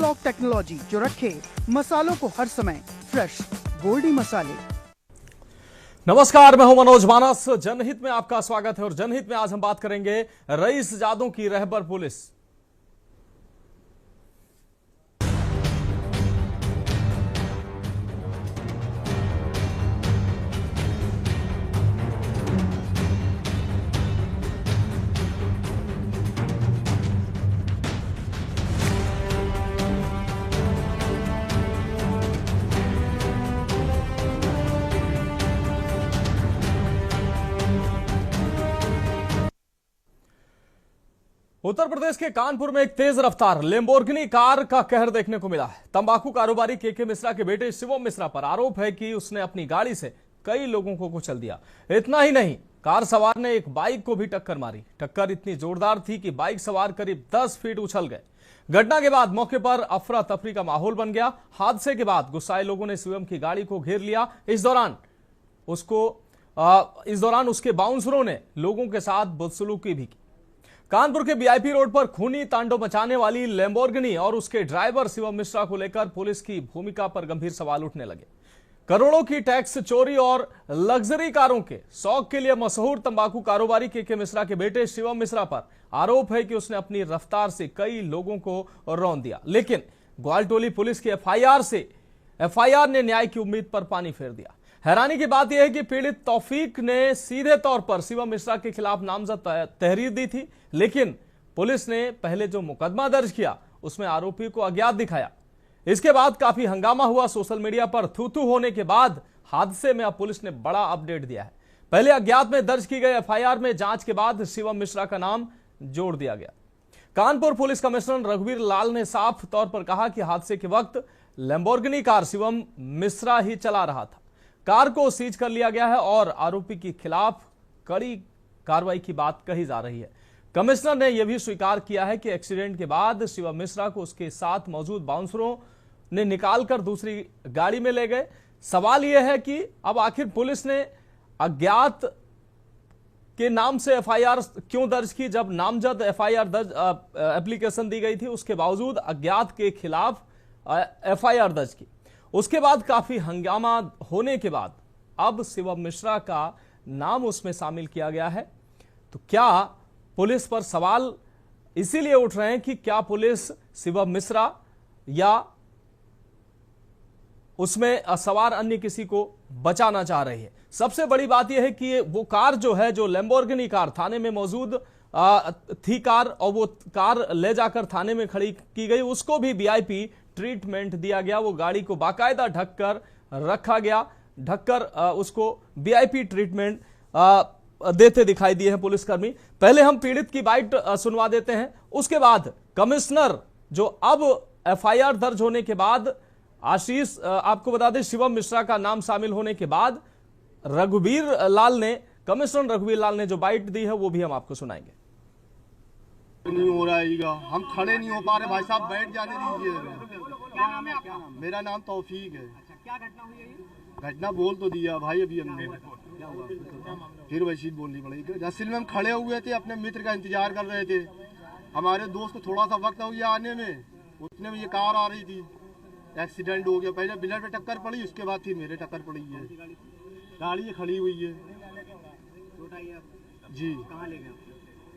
Lock technology जो रखे मसालों को हर समय फ्रेश। गोल्डी मसाले। नमस्कार, मैं हूं मनोज मानस। जनहित में आपका स्वागत है और जनहित में आज हम बात करेंगे रईसजादों की रहबर पुलिस। उत्तर प्रदेश के कानपुर में एक तेज रफ्तार लैम्बोर्गिनी कार का कहर देखने को मिला है। तंबाकू कारोबारी के मिश्रा के बेटे शिवम मिश्रा पर आरोप है कि उसने अपनी गाड़ी से कई लोगों को कुचल दिया। इतना ही नहीं, कार सवार ने एक बाइक को भी टक्कर मारी। टक्कर इतनी जोरदार थी कि बाइक सवार करीब 10 फीट उछल गए। घटना के बाद मौके पर अफरा तफरी का माहौल बन गया। हादसे के बाद गुस्साए लोगों ने शिवम की गाड़ी को घेर लिया। इस दौरान उसके बाउंसरों ने लोगों के साथ बदसलूकी भी की। कानपुर के वीआईपी रोड पर खूनी तांडव मचाने वाली लैम्बोर्गिनी और उसके ड्राइवर शिवम मिश्रा को लेकर पुलिस की भूमिका पर गंभीर सवाल उठने लगे। करोड़ों की टैक्स चोरी और लग्जरी कारों के शौक के लिए मशहूर तंबाकू कारोबारी के मिश्रा के बेटे शिवम मिश्रा पर आरोप है कि उसने अपनी रफ्तार से कई लोगों को रौंद दिया। लेकिन ग्वालटोली पुलिस की एफआईआर ने न्याय की उम्मीद पर पानी फेर दिया। हैरानी की बात यह है कि पीड़ित तौफीक ने सीधे तौर पर शिवम मिश्रा के खिलाफ नामजद तहरीर दी थी, लेकिन पुलिस ने पहले जो मुकदमा दर्ज किया उसमें आरोपी को अज्ञात दिखाया। इसके बाद काफी हंगामा हुआ। सोशल मीडिया पर थू-थू होने के बाद हादसे में अब पुलिस ने बड़ा अपडेट दिया है। पहले अज्ञात में दर्ज की गई एफआईआर में जांच के बाद शिवम मिश्रा का नाम जोड़ दिया गया। कानपुर पुलिस कमिश्नर रघुवीर लाल ने साफ तौर पर कहा कि हादसे के वक्त लैम्बोर्गिनी कार शिवम मिश्रा ही चला रहा था। कार को सीज कर लिया गया है और आरोपी के खिलाफ कड़ी कार्रवाई की बात कही जा रही है। कमिश्नर ने यह भी स्वीकार किया है कि एक्सीडेंट के बाद शिवम मिश्रा को उसके साथ मौजूद बाउंसरों ने निकालकर दूसरी गाड़ी में ले गए। सवाल यह है कि अब आखिर पुलिस ने अज्ञात के नाम से एफआईआर क्यों दर्ज की। जब नामजद एफआईआर दर्ज एप्लीकेशन दी गई थी, उसके बावजूद अज्ञात के खिलाफ एफआईआर दर्ज की। उसके बाद काफी हंगामा होने के बाद अब शिवम मिश्रा का नाम उसमें शामिल किया गया है। तो क्या पुलिस पर सवाल इसीलिए उठ रहे हैं कि क्या पुलिस शिवम मिश्रा या उसमें सवार अन्य किसी को बचाना चाह रही है। सबसे बड़ी बात यह है कि वो कार जो है, जो लैम्बोर्गिनी कार थाने में मौजूद थी कार, और वो कार ले जाकर थाने में खड़ी की गई, उसको भी वीआईपी ट्रीटमेंट दिया गया। वो गाड़ी को बाकायदा ढककर रखा गया, ढककर उसको वीआईपी ट्रीटमेंट देते दिखाई दिए हैं पुलिसकर्मी। पहले हम पीड़ित की बाइट सुनवा देते हैं, उसके बाद कमिश्नर जो अब एफआईआर दर्ज होने के बाद आशीष, आपको बता दें शिवम मिश्रा का नाम शामिल होने के बाद कमिश्नर रघुवीर लाल ने जो बाइट दी है वो भी हम आपको सुनाएंगे। नहीं हो रहा है, हम खड़े नहीं हो पा रहे। भाई साहब बैठ जाने दीजिए। क्या नाम है आपका? मेरा नाम तौफीक है। अच्छा, क्या घटना हुई है ये? घटना बोल तो दिया भाई अभी हमने, फिर वैसी बोलनी पड़ेगी। जैसे हम खड़े हुए थे, अपने मित्र का इंतजार कर रहे थे। हमारे दोस्त को थोड़ा सा वक्त हो गया आने में, उतने में ये कार आ रही थी, एक्सीडेंट हो गया। पहले बिलर पे टक्कर पड़ी, उसके बाद फिर मेरे टक्कर पड़ी है। गाड़ी खड़ी हुई है जी। कहाँ ले गए?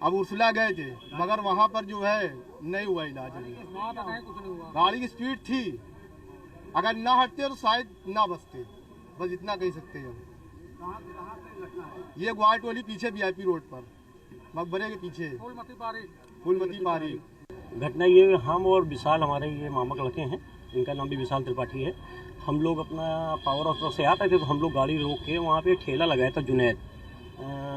अब उर्सला गए थे, मगर वहाँ पर जो है नहीं हुआ इलाज। कुछ नहीं हुआ। गाड़ी की स्पीड थी, अगर ना हटते तो शायद ना बचते, बस इतना कह सकते हैं। कहाँ पे घटना है? ये ग्वालटोली पीछे वीआईपी रोड पर मकबरे के पीछे फूलमती पारी। घटना ये, हम और विशाल, हमारे ये मामा के लड़के हैं, इनका नाम भी विशाल त्रिपाठी है। हम लोग अपना पावर हाउस से आते थे तो हम लोग गाड़ी रोक के वहाँ पे ठेला लगाया था जुनैद,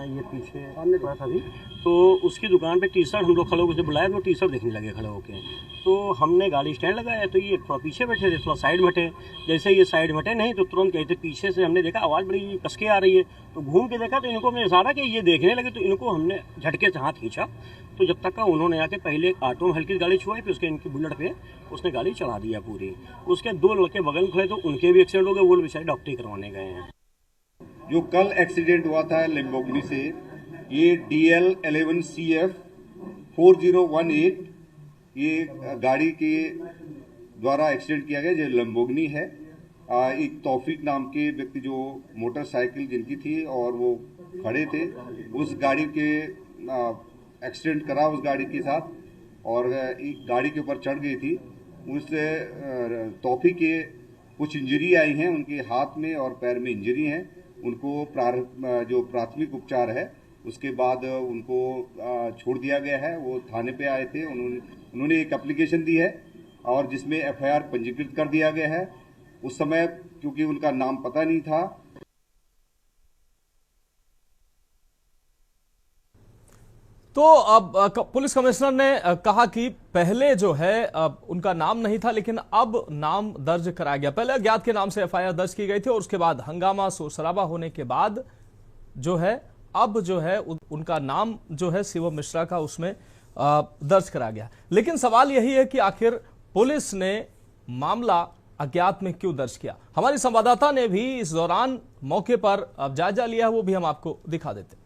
ये पीछे सामने पड़ा था अभी, तो उसकी दुकान पे टी शर्ट हम लोग खड़े होकर बुलाया तो टी शर्ट देखने लगे खड़े होके। तो हमने गाड़ी स्टैंड लगाया तो ये थोड़ा पीछे बैठे थे, थोड़ा साइड में हटे। जैसे ये साइड में हटे नहीं तो तुरंत गए थे पीछे से, हमने देखा आवाज़ बड़ी कसके आ रही है, तो घूम के देखा तो इनको हमने इशारा कि ये देखने लगे, तो इनको हमने झटके से हाथ खींचा। तो जब तक का उन्होंने आके पहले एक ऑटो में हल्की गाड़ी छुआई, फिर उसके इनकी बुलेट पे उसने गाड़ी चला दिया पूरी। उसके 2 लड़के बगल में खड़े तो उनके भी एक्सीडेंट हो गए, वो बेचारे डॉक्टरी करवाने गए हैं। जो कल एक्सीडेंट हुआ था लैम्बोर्गिनी से, ये DL 11CF 4018, ये गाड़ी के द्वारा एक्सीडेंट किया गया, जो लैम्बोर्गिनी है। एक तौफीक नाम के व्यक्ति जो मोटरसाइकिल जिनकी थी और वो खड़े थे, उस गाड़ी के एक्सीडेंट करा उस गाड़ी के साथ, और एक गाड़ी के ऊपर चढ़ गई थी। उस तौफीक के कुछ इंजरी आई हैं, उनके हाथ में और पैर में इंजरी हैं। उनको जो प्राथमिक उपचार है उसके बाद उनको छोड़ दिया गया है। वो थाने पे आए थे, उन्होंने एक एप्लीकेशन दी है और जिसमें एफआईआर पंजीकृत कर दिया गया है। उस समय क्योंकि उनका नाम पता नहीं था। तो अब पुलिस कमिश्नर ने कहा कि पहले जो है उनका नाम नहीं था, लेकिन अब नाम दर्ज कराया गया। पहले अज्ञात के नाम से एफआईआर दर्ज की गई थी और उसके बाद हंगामा शोर शराबा होने के बाद जो है अब जो है उनका नाम जो है शिवम मिश्रा का उसमें दर्ज कराया गया। लेकिन सवाल यही है कि आखिर पुलिस ने मामला अज्ञात में क्यों दर्ज किया। हमारी संवाददाता ने भी इस दौरान मौके पर जायजा लिया है, वो भी हम आपको दिखा देते हैं।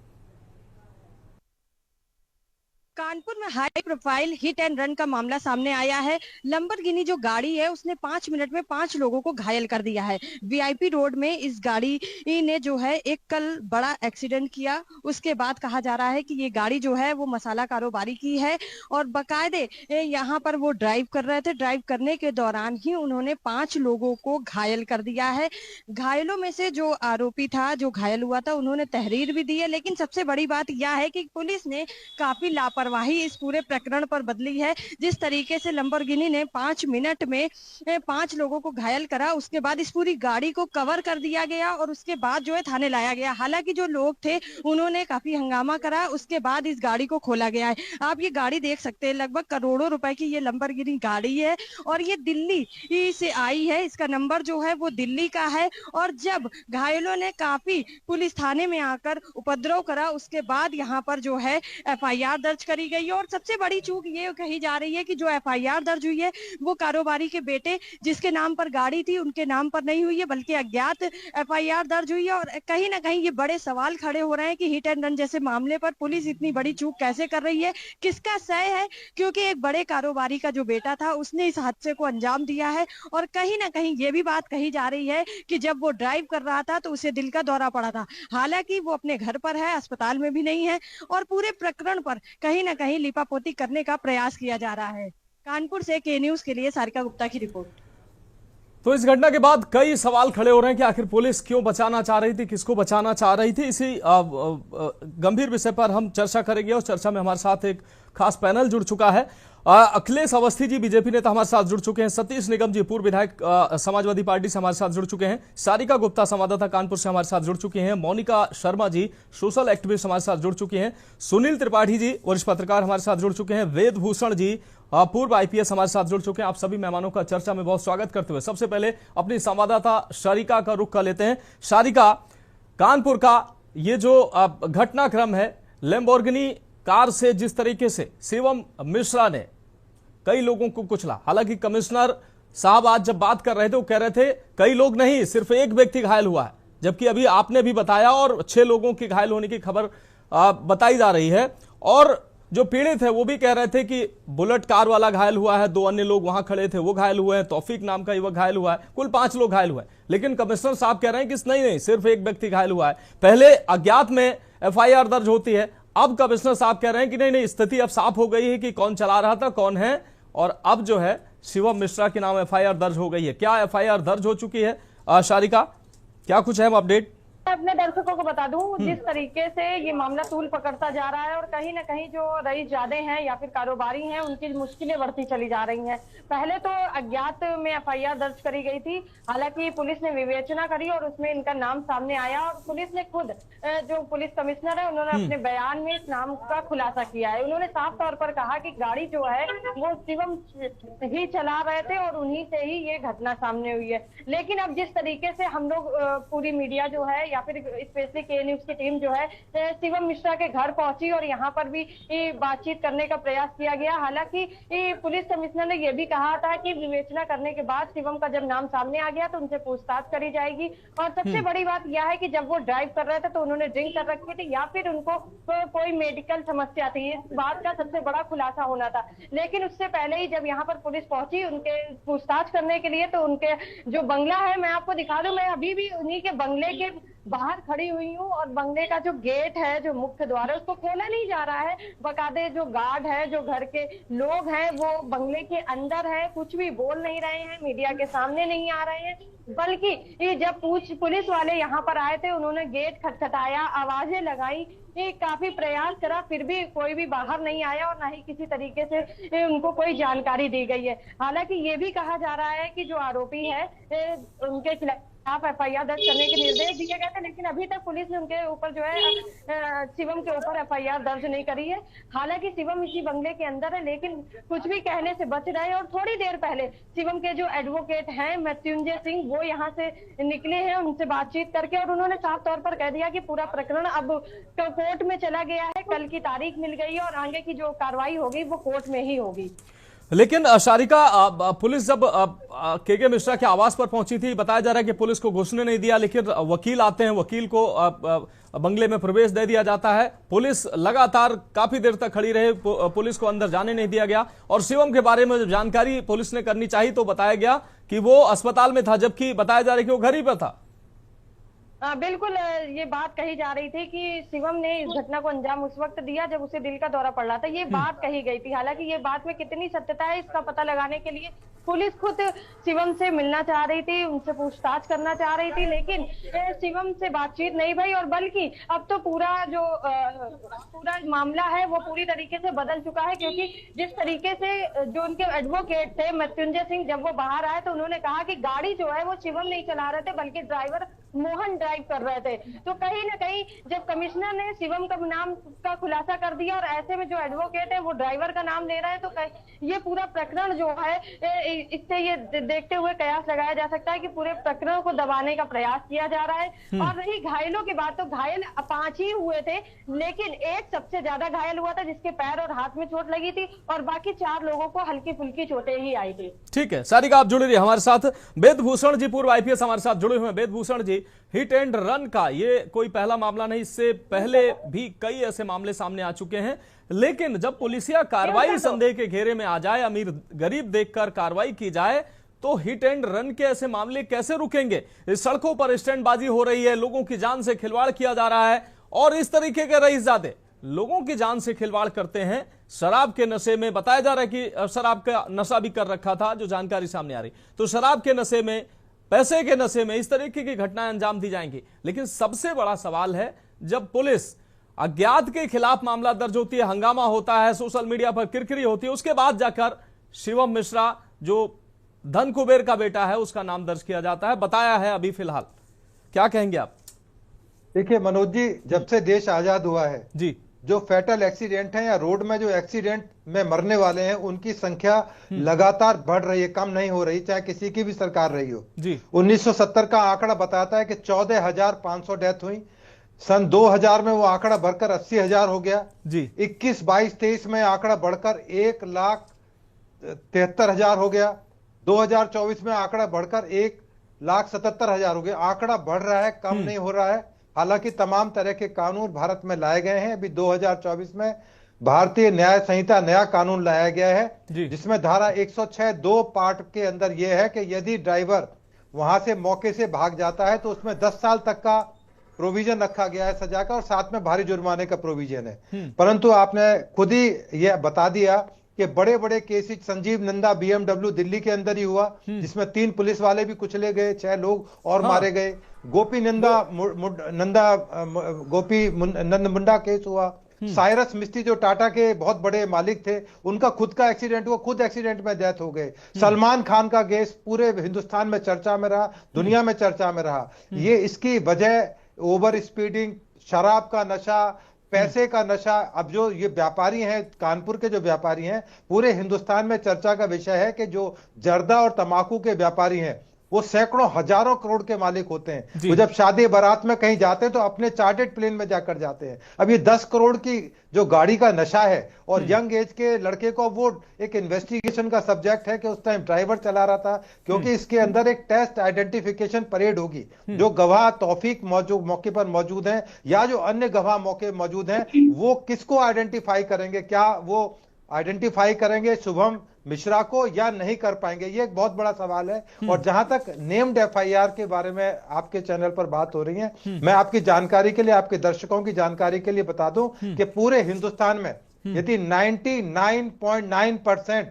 कानपुर में high profile hit and run का मामला सामने आया है। लंबरगिनी जो गाड़ी है उसने 5 मिनट में 5 लोगों को घायल कर दिया है। वीआईपी रोड में इस गाड़ी ने जो है एक कल बड़ा एक्सीडेंट किया। उसके बाद कहा जा रहा है कि ये गाड़ी जो है वो मसाला कारोबारी की है और बकायदे यहाँ पर वो ड्राइव कर रहे थे। ड्राइव करने के दौरान ही उन्होंने 5 लोगों को घायल कर दिया है। घायलों में से जो आरोपी था, जो घायल हुआ था, उन्होंने तहरीर भी दी है। लेकिन सबसे बड़ी बात यह है कि पुलिस ने काफी लापरवाही इस पूरे प्रकरण पर बदली है। जिस तरीके से लंबरगिनी ने 5 मिनट में 5 लोगों को घायल करा, उसके बाद इस पूरी गाड़ी को कवर कर दिया गया और उसके बाद जो है थाने लाया गया। हालांकि जो लोग थे उन्होंने काफी हंगामा करा, उसके बाद इस गाड़ी को खोला गया है। आप ये गाड़ी देख सकते हैं, लगभग करोड़ों रुपए की ये लंबरगिनी गाड़ी है और ये दिल्ली से आई है। इसका नंबर जो है वो दिल्ली का है। और जब घायलों ने काफी पुलिस थाने में आकर उपद्रव करा, उसके बाद यहाँ पर जो है एफआईआर दर्ज करी गई है। और सबसे बड़ी चूक ये कही जा रही है कि जो एफआईआर दर्ज हुई है वो कारोबारी के बेटे जिसके नाम पर गाड़ी थी उनके नाम पर नहीं हुई है, बल्कि अज्ञात एफआईआर दर्ज हुई है। और कहीं ना कहीं ये बड़े सवाल खड़े हो रहे हैं कि हिट एंड रन जैसे मामले पर पुलिस इतनी बड़ी चूक कैसे कर रही है, किसका सय है। क्योंकि एक बड़े कारोबारी का जो बेटा था उसने इस हादसे को अंजाम दिया है। और कहीं ना कहीं ये भी बात कही जा रही है कि जब वो ड्राइव कर रहा था तो उसे दिल का दौरा पड़ा था। हालांकि वो अपने घर पर है, अस्पताल में भी नहीं है। और पूरे प्रकरण पर कहीं ना कहीं लिपापोती करने का प्रयास किया जा रहा है। कानपुर से के न्यूज के लिए सारिका गुप्ता की रिपोर्ट। तो इस घटना के बाद कई सवाल खड़े हो रहे हैं कि आखिर पुलिस क्यों बचाना चाह रही थी, किसको बचाना चाह रही थी। इसी गंभीर विषय पर हम चर्चा करेंगे और चर्चा में हमारे साथ एक खास पैनल जुड़ चुका है। अखिलेश अवस्थी जी बीजेपी नेता हमारे साथ जुड़ चुके हैं। सतीश निगम जी पूर्व विधायक समाजवादी पार्टी से हमारे साथ जुड़ चुके हैं। सारिका गुप्ता संवाददाता कानपुर से हमारे साथ जुड़ चुकी हैं। मोनिका शर्मा जी सोशल एक्टिविस्ट हमारे साथ जुड़ चुकी हैं। सुनील त्रिपाठी जी वरिष्ठ पत्रकार हमारे साथ जुड़ चुके हैं। वेद भूषण जी पूर्व आईपीएस हमारे साथ जुड़ चुके हैं। आप सभी मेहमानों का चर्चा में बहुत स्वागत करते हुए सबसे पहले अपनी संवाददाता सारिका का रुख कर लेते हैं। सारिका, कानपुर का ये जो घटनाक्रम है, लैम्बोर्गिनी कार से जिस तरीके से शिवम मिश्रा ने कई लोगों को कुचला। हालांकि कमिश्नर साहब आज जब बात कर रहे थे वो कह रहे थे कई लोग नहीं, सिर्फ एक व्यक्ति घायल हुआ है, जबकि अभी आपने भी बताया और 6 लोगों के घायल होने की खबर बताई जा रही है। और जो पीड़ित है वो भी कह रहे थे कि बुलेट कार वाला घायल हुआ है, 2 अन्य लोग वहां खड़े थे वो घायल हुए हैं, तौफीक नाम का युवक घायल हुआ है, कुल 5 लोग घायल हुए हैं। लेकिन कमिश्नर साहब कह रहे हैं कि नहीं, सिर्फ एक व्यक्ति घायल हुआ है। पहले अज्ञात में एफआईआर दर्ज होती है, अब कमिश्नर साहब कह रहे हैं कि नहीं, स्थिति अब साफ हो गई है कि कौन चला रहा था, कौन है, और अब जो है शिवम मिश्रा के नाम एफआईआर दर्ज हो गई है। क्या एफआईआर दर्ज हो चुकी है? सारिका, क्या कुछ है अपडेट? अपने दर्शकों को बता दूं, जिस तरीके से ये मामला तूल पकड़ता जा रहा है और कहीं ना कहीं जो रईसजादे हैं या फिर कारोबारी हैं उनकी मुश्किलें बढ़ती चली जा रही हैं। पहले तो अज्ञात में एफआईआर दर्ज करी गई थी। हालांकि पुलिस ने विवेचना करी और उसमें इनका नाम सामने आया और पुलिस ने खुद, जो पुलिस कमिश्नर है, उन्होंने अपने बयान में इस नाम का खुलासा किया है। उन्होंने साफ तौर पर कहा कि गाड़ी जो है वो शिवम ही चला रहे थे और उन्हीं से ही ये घटना सामने हुई है। लेकिन अब जिस तरीके से हम लोग पूरी मीडिया जो है या फिर स्पेशली के न्यूज की टीम जो है शिवम मिश्रा के घर पहुंची और यहाँ पर भी बातचीत करने का प्रयास किया गया। हालांकि पुलिस कमिश्नर ने यह भी कहा था कि विवेचना करने के बाद शिवम का जब नाम सामने आ गया तो उनसे पूछताछ करी जाएगी। और सबसे बड़ी बात यह है कि जब वो ड्राइव कर रहे थे तो उन्होंने ड्रिंक कर रखी थी या फिर उनको कोई मेडिकल समस्या थी, इस बात का सबसे बड़ा खुलासा होना था। लेकिन उससे पहले ही जब यहाँ पर पुलिस पहुंची उनके पूछताछ करने के लिए तो उनके जो बंगला है, मैं आपको दिखा दूं, मैं अभी भी उन्हीं के बंगले के बाहर खड़ी हुई हूँ और बंगले का जो गेट है, जो मुख्य द्वार है, उसको खोला नहीं जा रहा है। बकायदे जो गार्ड है, जो घर के लोग हैं, वो बंगले के अंदर है, कुछ भी बोल नहीं रहे हैं, मीडिया के सामने नहीं आ रहे हैं। बल्कि ये जब पुलिस वाले यहाँ पर आए थे, उन्होंने गेट खटखटाया, आवाजें लगाई, काफी प्रयास करा, फिर भी कोई भी बाहर नहीं आया और ना ही किसी तरीके से उनको कोई जानकारी दी गई है। हालांकि ये भी कहा जा रहा है कि जो आरोपी है उनके खिलाफ एफआईआर दर्ज करने के निर्देश दिए गए थे, लेकिन अभी तक पुलिस ने उनके ऊपर जो है शिवम के ऊपर एफआईआर दर्ज नहीं करी है। हालांकि शिवम इसी बंगले के अंदर है, लेकिन कुछ भी कहने से बच रहे हैं। और थोड़ी देर पहले शिवम के जो एडवोकेट हैं मृत्युंजय सिंह, वो यहाँ से निकले हैं उनसे बातचीत करके, और उन्होंने साफ तौर पर कह दिया कि पूरा प्रकरण अब कोर्ट में चला गया है, कल की तारीख मिल गई है और आगे की जो कार्रवाई होगी वो कोर्ट में ही होगी। लेकिन शारिका, पुलिस जब के मिश्रा के आवास पर पहुंची थी, बताया जा रहा है कि पुलिस को घुसने नहीं दिया, लेकिन वकील आते हैं, वकील को बंगले में प्रवेश दे दिया जाता है। पुलिस लगातार काफी देर तक खड़ी रही, पुलिस को अंदर जाने नहीं दिया गया। और शिवम के बारे में जब जानकारी पुलिस ने करनी चाहिए तो बताया गया कि वो अस्पताल में था, जबकि बताया जा रहा है कि वो घर ही पर था। बिल्कुल, ये बात कही जा रही थी कि शिवम ने इस घटना को अंजाम उस वक्त दिया जब उसे दिल का दौरा पड़ रहा था, ये बात कही गई थी। हालांकि ये बात में कितनी सत्यता है इसका पता लगाने के लिए पुलिस खुद शिवम से मिलना चाह रही थी, उनसे पूछताछ करना चाह रही थी, लेकिन शिवम से बातचीत नहीं भई। और बल्कि अब तो पूरा मामला है वो पूरी तरीके से बदल चुका है, क्योंकि जिस तरीके से जो उनके एडवोकेट थे मृत्युंजय सिंह, जब वो बाहर आए तो उन्होंने कहा कि गाड़ी जो है वो शिवम नहीं चला रहे थे बल्कि ड्राइवर मोहन ड्राइव कर रहे थे। तो कहीं ना कहीं जब कमिश्नर ने शिवम का नाम का खुलासा कर दिया और ऐसे में जो एडवोकेट है वो ड्राइवर का नाम ले रहे हैं, तो ये पूरा प्रकरण जो है, इससे ये देखते हुए कयास लगाया जा सकता है कि पूरे प्रकरण को दबाने का प्रयास किया जा रहा है। और रही घायलों की बात, तो घायल 5 ही हुए थे, लेकिन एक सबसे ज्यादा घायल हुआ था जिसके पैर और हाथ में चोट लगी थी, और बाकी 4 लोगों को हल्की फुल्की चोटें ही आई थी। ठीक है सारिका, आप जुड़े रहिए हमारे साथ। वेदभूषण जी, पूर्व आईपीएस हमारे साथ जुड़े हुए हैं। वेदभूषण जी, हिट एंड रन का ये कोई पहला मामला नहीं, इससे पहले भी कई ऐसे मामले सामने आ चुके हैं, लेकिन जब पुलिसिया कार्रवाई संदेह के घेरे में आ जाए, अमीर गरीब देखकर कार्रवाई की जाए, तो हिट एंड रन के ऐसे मामले कैसे रुकेंगे? इस सड़कों पर स्टैंडबाजी हो रही है, लोगों की जान से खिलवाड़ किया जा रहा है, और इस तरीके के रईसजादे लोगों की जान से खिलवाड़ करते हैं शराब के नशे में। बताया जा रहा है कि शराब का नशा भी कर रखा था, जो जानकारी सामने आ रही, तो शराब के नशे में, पैसे के नशे में इस तरीके की घटनाएं अंजाम दी जाएंगी। लेकिन सबसे बड़ा सवाल है, जब पुलिस अज्ञात के खिलाफ मामला दर्ज होती है, हंगामा होता है, सोशल मीडिया पर किरकिरी होती है, उसके बाद जाकर शिवम मिश्रा जो धन कुबेर का बेटा है उसका नाम दर्ज किया जाता है, बताया है अभी फिलहाल। क्या कहेंगे आप? देखिए मनोज जी, जब से देश आजाद हुआ है जी, जो फैटल एक्सीडेंट है या रोड में जो एक्सीडेंट में मरने वाले हैं उनकी संख्या लगातार बढ़ रही है, कम नहीं हो रही, चाहे किसी की भी सरकार रही हो जी। 1970 का आंकड़ा बताता है कि 14,500 डेथ हुई। सन 2000 में वो आंकड़ा बढ़कर 80,000 हो गया जी। 21, 22, 23 में आंकड़ा बढ़कर 1,73,000 हो गया। 2024 में आंकड़ा बढ़कर 1,77,000 हो गया। आंकड़ा बढ़ रहा है, कम नहीं हो रहा है। हालांकि तमाम तरह के कानून भारत में लाए गए हैं। अभी 2024 में भारतीय न्याय संहिता नया कानून लाया गया है, जिसमें धारा 106(2) पार्ट के अंदर यह है कि यदि ड्राइवर वहां से मौके से भाग जाता है तो उसमें 10 साल तक का प्रोविजन रखा गया है सजा का, और साथ में भारी जुर्माने का प्रोविजन है। परंतु आपने खुद ही यह बता दिया कि बड़े बड़े केसेस, संजीव नंदा BMW दिल्ली के अंदर ही हुआ, जिसमें 3 पुलिस वाले भी कुचले गए, 6 लोग और मारे गए। गोपी नंद मुंडा केस हुआ। साइरस मिस्त्री जो टाटा के बहुत बड़े मालिक थे, उनका खुद का एक्सीडेंट हुआ, खुद एक्सीडेंट में डेथ हो गए। सलमान खान का केस पूरे हिंदुस्तान में चर्चा में रहा, दुनिया में चर्चा में रहा। ये इसकी वजह ओवर स्पीडिंग, शराब का नशा, पैसे का नशा। अब जो ये व्यापारी हैं, कानपुर के जो व्यापारी हैं, पूरे हिंदुस्तान में चर्चा का विषय है कि जो जर्दा और तंबाकू के व्यापारी हैं, वो सैकड़ों हजारों करोड़ के मालिक होते हैं। वो जब शादी बारात में कहीं जाते हैं तो अपने चार्टर्ड प्लेन में जाकर जाते हैं। अब ये 10 करोड़ की जो गाड़ी का नशा है और यंग एज के लड़के को, वो एक इन्वेस्टिगेशन का सब्जेक्ट है कि उस टाइम ड्राइवर चला रहा था, क्योंकि इसके अंदर एक टेस्ट आइडेंटिफिकेशन परेड होगी। जो गवाह तौफीक मौजूद मौके पर मौजूद हैं या जो अन्य गवाह मौके मौजूद हैं, वो किसको आइडेंटिफाई करेंगे? क्या वो आइडेंटिफाई करेंगे शुभम मिश्रा को या नहीं कर पाएंगे? ये एक बहुत बड़ा सवाल है। और जहां तक नेम्ड एफआईआर के बारे में आपके चैनल पर बात हो रही है, मैं आपकी जानकारी के लिए, आपके दर्शकों की जानकारी के लिए बता दूं कि पूरे हिंदुस्तान में यदि 99.9%,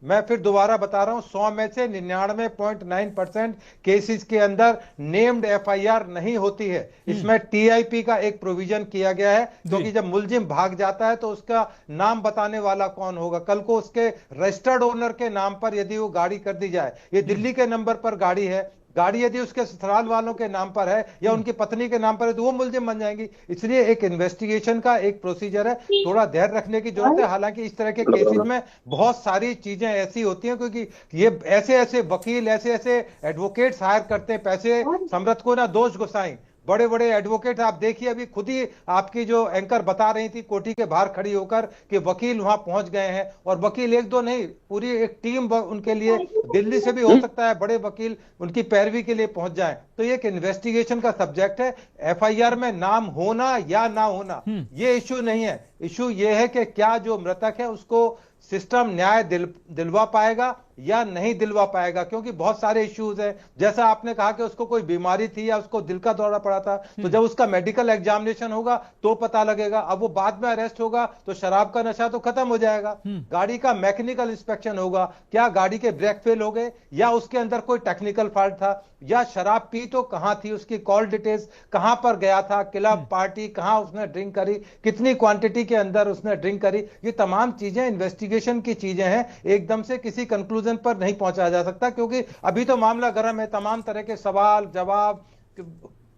मैं फिर दोबारा बता रहा हूं, 100 में से 99.9% केसेस के अंदर नेम्ड एफआईआर नहीं होती है। इसमें टीआईपी का एक प्रोविजन किया गया है, क्योंकि जब मुलजिम भाग जाता है तो उसका नाम बताने वाला कौन होगा? कल को उसके रजिस्टर्ड ओनर के नाम पर यदि वो गाड़ी कर दी जाए, ये दिल्ली के नंबर पर गाड़ी है, गाड़ी यदि उसके ससुराल वालों के नाम पर है या उनकी पत्नी के नाम पर है, तो वो मुलजिम बन जाएंगी। इसलिए एक इन्वेस्टिगेशन का एक प्रोसीजर है, थोड़ा धैर्य रखने की जरूरत है। हालांकि इस तरह के केसेस में बहुत सारी चीजें ऐसी होती हैं, क्योंकि ये ऐसे ऐसे वकील, ऐसे ऐसे एडवोकेट्स हायर करते हैं, पैसे समरथ को ना दोष गुसाई, बड़े बड़े एडवोकेट आप देखिए। अभी खुद ही आपकी जो एंकर बता रही थी कोठी के बाहर खड़ी होकर कि वकील वहां पहुंच गए हैं, और वकील एक दो नहीं, पूरी एक टीम उनके लिए, दिल्ली से भी हो सकता है बड़े वकील उनकी पैरवी के लिए पहुंच जाएं। तो ये एक इन्वेस्टिगेशन का सब्जेक्ट है। एफआईआर में नाम होना या ना होना ये इश्यू नहीं है। इश्यू ये है कि क्या जो मृतक है उसको सिस्टम न्याय दिलवा पाएगा या नहीं दिलवा पाएगा, क्योंकि बहुत सारे इश्यूज हैं। जैसा आपने कहा कि उसको कोई बीमारी थी या उसको दिल का दौरा पड़ा था, तो जब उसका मेडिकल एग्जामिनेशन होगा तो पता लगेगा। अब वो बाद में अरेस्ट होगा तो शराब का नशा तो खत्म हो जाएगा। गाड़ी का मैकेनिकल इंस्पेक्शन होगा, क्या गाड़ी के ब्रेक फेल हो गए या उसके अंदर कोई टेक्निकल फॉल्ट था या शराब पी तो कहां थी, उसकी कॉल डिटेल्स, कहां पर गया था, क्लब पार्टी, कहां उसने ड्रिंक करी, कितनी क्वांटिटी के अंदर उसने ड्रिंक करी। ये तमाम चीजें इन्वेस्टिगेशन की चीजें हैं, एकदम से किसी कंक्लूजन पर नहीं पहुंचा जा सकता, क्योंकि अभी तो मामला गर्म है। तमाम तरह के सवाल जवाब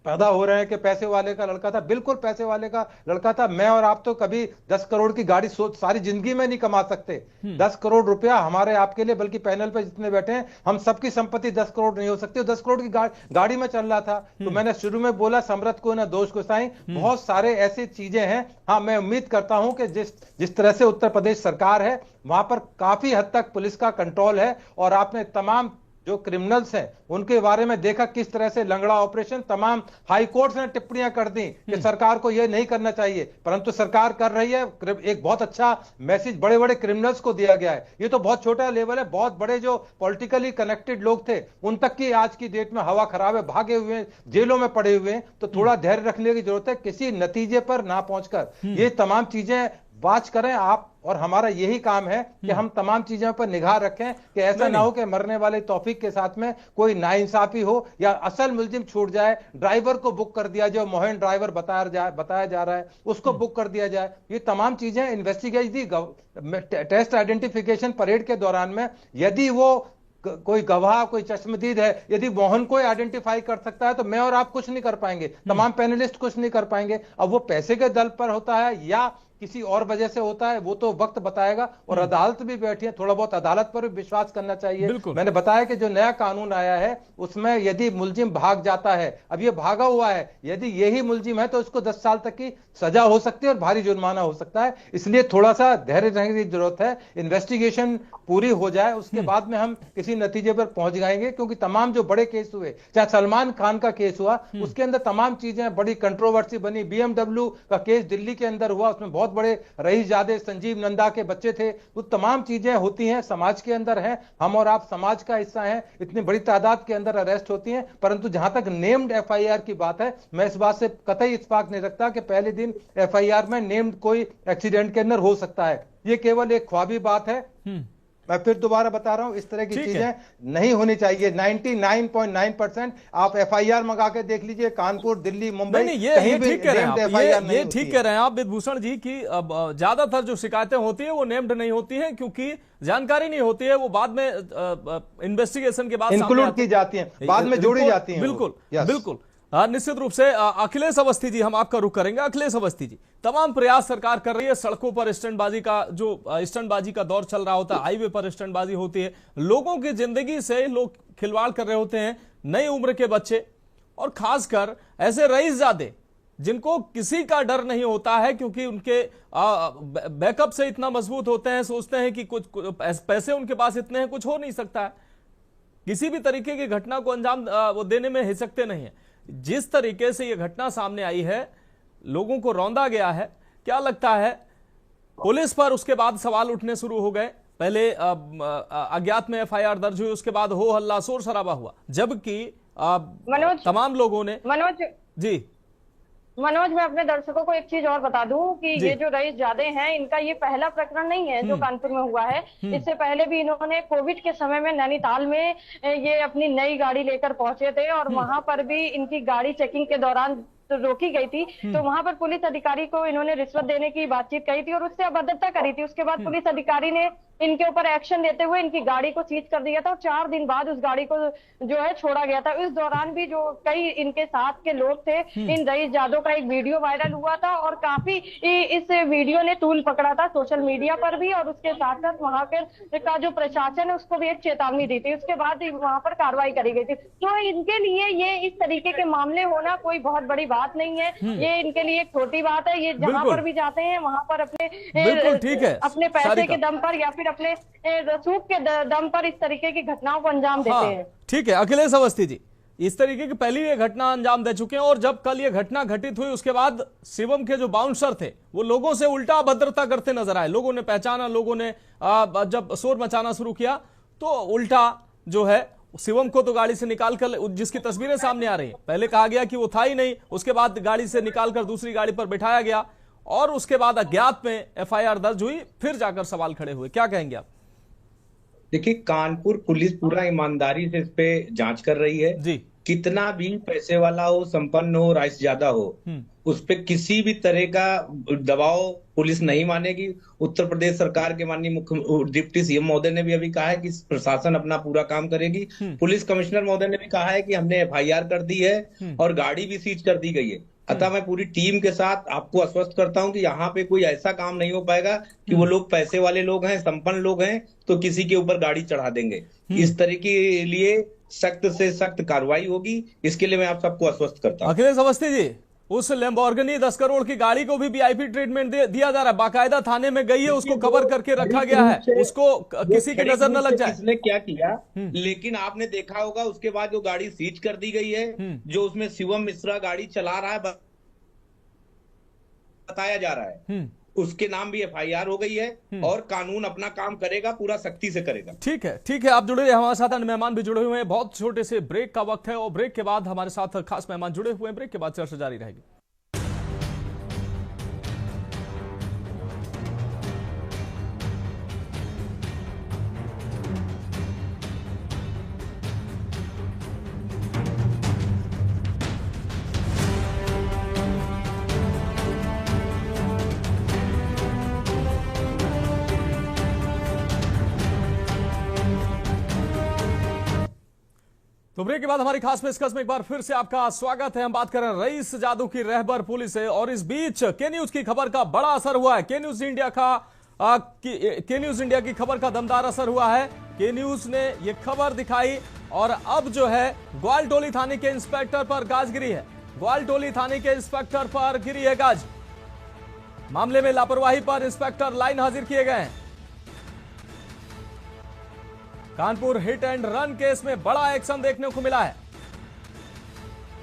पैदा हो रहे हैं कि पैसे वाले का लड़का था। बिल्कुल पैसे वाले का लड़का था। मैं और आप तो कभी 10 करोड़ की गाड़ी सारी जिंदगी में नहीं कमा सकते। 10 करोड़ रुपया हमारे आपके लिए, बल्कि पैनल पे जितने बैठे हैं हम सबकी संपत्ति 10 करोड़ नहीं हो सकती। 10 करोड़ की गाड़ी में चल रहा था। तो मैंने शुरू में बोला समरथ को ना दोष गुसाई, बहुत सारे ऐसी चीजें हैं। हाँ, मैं उम्मीद करता हूं कि जिस तरह से उत्तर प्रदेश सरकार है वहां पर काफी हद तक पुलिस का कंट्रोल है, और आपने तमाम जो क्रिमिनल्स हैं उनके बारे में देखा किस तरह से लंगड़ा ऑपरेशन, तमाम हाई कोर्ट ने टिप्पणियां कर दी कि सरकार को यह नहीं करना चाहिए, परंतु सरकार कर रही है। एक बहुत अच्छा मैसेज बड़े बड़े क्रिमिनल्स को दिया गया है। ये तो बहुत छोटा लेवल है, बहुत बड़े जो पॉलिटिकली कनेक्टेड लोग थे उन तक की आज की डेट में हवा खराब है, भागे हुए हैं, जेलों में पड़े हुए हैं। तो थोड़ा धैर्य रखने की जरूरत है, किसी नतीजे पर ना पहुंचकर ये तमाम चीजें वाच करें आप, और हमारा यही काम है कि हम तमाम चीजों पर निगाह रखें कि ऐसा ना हो कि मरने वाले तौफीक के साथ में कोई नाइंसाफी हो या असल मुलजिम छूट जाए। ड्राइवर को बुक कर दिया, जो मोहन ड्राइवर बताया जा रहा है उसको बुक कर दिया जाए। ये तमाम चीजें इन्वेस्टिगेशन टेस्ट आइडेंटिफिकेशन परेड के दौरान में यदि वो कोई गवाह, कोई चश्मदीद है, यदि मोहन को आइडेंटिफाई कर सकता है तो मैं और आप कुछ नहीं कर पाएंगे, तमाम पैनलिस्ट कुछ नहीं कर पाएंगे। अब वो पैसे के दल पर होता है या किसी और वजह से होता है वो तो वक्त बताएगा। और अदालत भी बैठी है, थोड़ा बहुत अदालत पर भी विश्वास करना चाहिए। मैंने बताया कि जो नया कानून आया है उसमें यदि मुलजिम भाग जाता है, अब ये भागा हुआ है, यदि यही मुलजिम है तो उसको 10 साल तक की सजा हो सकती है और भारी जुर्माना हो सकता है। इसलिए थोड़ा सा धैर्य रखने की जरूरत है। इन्वेस्टिगेशन पूरी हो जाए उसके बाद में हम किसी नतीजे पर पहुंच जाएंगे, क्योंकि तमाम जो बड़े केस हुए, चाहे सलमान खान का केस हुआ उसके अंदर तमाम चीजें बड़ी कंट्रोवर्सी बनी। BMW का केस दिल्ली के अंदर हुआ, उसमें बहुत बड़े रईसजादे संजीव नंदा के बच्चे थे। वो तमाम चीजें होती हैं, समाज के अंदर हैं, हम और आप समाज का हिस्सा हैं, इतनी बड़ी तादाद के अंदर अरेस्ट होती हैं। परंतु जहां तक नेम्ड एफआईआर की बात है, मैं इस बात से कतई इत्तेफाक नहीं रखता कि पहले दिन एफआईआर में नेम्ड कोई एक्सीडेंट के अंदर हो सकता है। ये केवल एक ख्वाबी बात है। मैं फिर दोबारा बता रहा हूं, इस तरह की चीजें नहीं होनी चाहिए। 99.9% आप एफआईआर मंगा के देख लीजिए, कानपुर, दिल्ली, मुंबई, ये ठीक कह रहे हैं आप, ये ठीक कह रहे हैं आप विभूषण जी की ज्यादातर जो शिकायतें होती है वो नेम्ड नहीं होती है, क्योंकि जानकारी नहीं होती है, वो बाद में इन्वेस्टिगेशन के बाद इंक्लूड की जाती है, बाद में जोड़ी जाती है। बिल्कुल बिल्कुल, निश्चित रूप से। अखिलेश अवस्थी जी, हम आपका रुख करेंगे। अखिलेश अवस्थी जी, तमाम प्रयास सरकार कर रही है, सड़कों पर स्टंटबाजी का जो स्टंटबाजी का दौर चल रहा होता है, हाईवे पर स्टंटबाजी होती है, लोगों की जिंदगी से लोग खिलवाड़ कर रहे होते हैं नई उम्र के बच्चे, और खासकर ऐसे रईसजादे जिनको किसी का डर नहीं होता है, क्योंकि उनके बैकअप से इतना मजबूत होते हैं, सोचते हैं कि कुछ पैसे उनके पास इतने हैं, कुछ हो नहीं सकता है, किसी भी तरीके की घटना को अंजाम वो देने में हिचकते नहीं है। जिस तरीके से ये घटना सामने आई है, लोगों को रौंदा गया है, क्या लगता है पुलिस पर उसके बाद सवाल उठने शुरू हो गए। पहले अज्ञात में एफआईआर दर्ज हुई, उसके बाद हो हल्ला शोर शराबा हुआ, जबकि तमाम लोगों ने मनोज, मैं अपने दर्शकों को एक चीज और बता दूं कि ये जो रईसजादे हैं, इनका ये पहला प्रकरण नहीं है जो कानपुर में हुआ है। इससे पहले भी इन्होंने कोविड के समय में नैनीताल में ये अपनी नई गाड़ी लेकर पहुंचे थे, और वहां पर भी इनकी गाड़ी चेकिंग के दौरान रोकी गई थी, तो वहां पर पुलिस अधिकारी को इन्होंने रिश्वत देने की बातचीत कही थी और उससे अभद्रता करी थी। उसके बाद पुलिस अधिकारी ने इनके ऊपर एक्शन लेते हुए इनकी गाड़ी को सीज कर दिया था, और 4 दिन बाद उस गाड़ी को जो है छोड़ा गया था। इस दौरान भी जो कई इनके साथ के लोग थे, इन रईसजादों का एक वीडियो वायरल हुआ था, और काफी इस वीडियो ने तूल पकड़ा था सोशल मीडिया पर भी, और उसके साथ साथ वहां का जो प्रशासन है उसको भी एक चेतावनी दी थी। उसके बाद वहां पर कार्रवाई करी गई थी। तो इनके लिए ये इस तरीके के मामले होना कोई बहुत बड़ी बात नहीं है, ये इनके लिए एक छोटी बात है। ये जहां पर भी जाते हैं वहां पर अपने पैसे के दम पर या फिर अपने रसूख के दम पर इस तरीके की घटनाओं को अंजाम देते हैं। ठीक है अखिलेश अवस्थी जी, इस तरीके की पहली ये घटना अंजाम दे चुके हैं, और जब कल ये घटना घटित हुई उसके बाद शिवम के जो बाउंसर थे वो लोगों से उल्टा अभद्रता करते नजर आए। लोगों ने पहचाना, लोगों ने जब शोर मचाना शुरू किया तो उल्टा जो है शिवम को तो गाड़ी से निकालकर, जिसकी तस्वीरें सामने आ रही हैं, पहले कहा गया कि वो था ही नहीं, उसके बाद गाड़ी से निकालकर दूसरी गाड़ी पर बिठाया गया, और उसके बाद अज्ञात में एफआईआर दर्ज हुई, फिर जाकर सवाल खड़े हुए। क्या कहेंगे आप? देखिए, कानपुर पुलिस पूरा ईमानदारी से इस पे जांच कर रही है जी। कितना भी पैसे वाला हो, संपन्न हो, रईसजादा हो, उस पे किसी भी तरह का दबाव पुलिस नहीं मानेगी। उत्तर प्रदेश सरकार के माननीय मुख्य डिप्टी सीएम महोदय ने भी अभी कहा है कि प्रशासन अपना पूरा काम करेगी। पुलिस कमिश्नर महोदय ने भी कहा है कि हमने एफआईआर कर दी है और गाड़ी भी सीज कर दी गई है। अतः मैं पूरी टीम के साथ आपको आश्वस्त करता हूं कि यहाँ पे कोई ऐसा काम नहीं हो पाएगा कि वो लोग पैसे वाले लोग हैं, संपन्न लोग हैं, तो किसी के ऊपर गाड़ी चढ़ा देंगे। इस तरह के लिए सख्त से सख्त कार्रवाई होगी, इसके लिए मैं आप सबको आश्वस्त करता हूं। अखिलेश अवस्थी जी, उस लैम्बोर्गिनी 10 करोड़ की गाड़ी को भी वीआईपी ट्रीटमेंट दिया जा रहा है, बाकायदा थाने में गई है, उसको कवर करके रखा गया है, उसको किसी की नजर न लग जाए। किसने क्या किया, लेकिन आपने देखा होगा उसके बाद जो गाड़ी सीज कर दी गई है, जो उसमें शिवम मिश्रा गाड़ी चला रहा है बताया जा रहा है, उसके नाम भी एफआईआर हो गई है, और कानून अपना काम करेगा, पूरा सख्ती से करेगा। ठीक है आप जुड़े रहे, हमारे साथ अन्य मेहमान भी जुड़े हुए हैं। बहुत छोटे से ब्रेक का वक्त है, और ब्रेक के बाद हमारे साथ खास मेहमान जुड़े हुए हैं। ब्रेक के बाद चर्चा जारी रहेगी। तो ब्रेक के बाद हमारी खास पेशकश में एक बार फिर से आपका स्वागत है। हम बात कर रहे हैं रईसजादों की रहबर पुलिस है, और इस बीच के न्यूज की खबर का बड़ा असर हुआ है। के न्यूज इंडिया की खबर का दमदार असर हुआ है। के न्यूज ने यह खबर दिखाई, और अब जो है ग्वालटोली थाने के इंस्पेक्टर पर गाज गिरी है। ग्वालटोली थाने के इंस्पेक्टर पर गिरी है गाज। मामले में लापरवाही पर इंस्पेक्टर लाइन हाजिर किए गए हैं। Kanpur hit and run case में बड़ा एक्शन देखने को मिला है।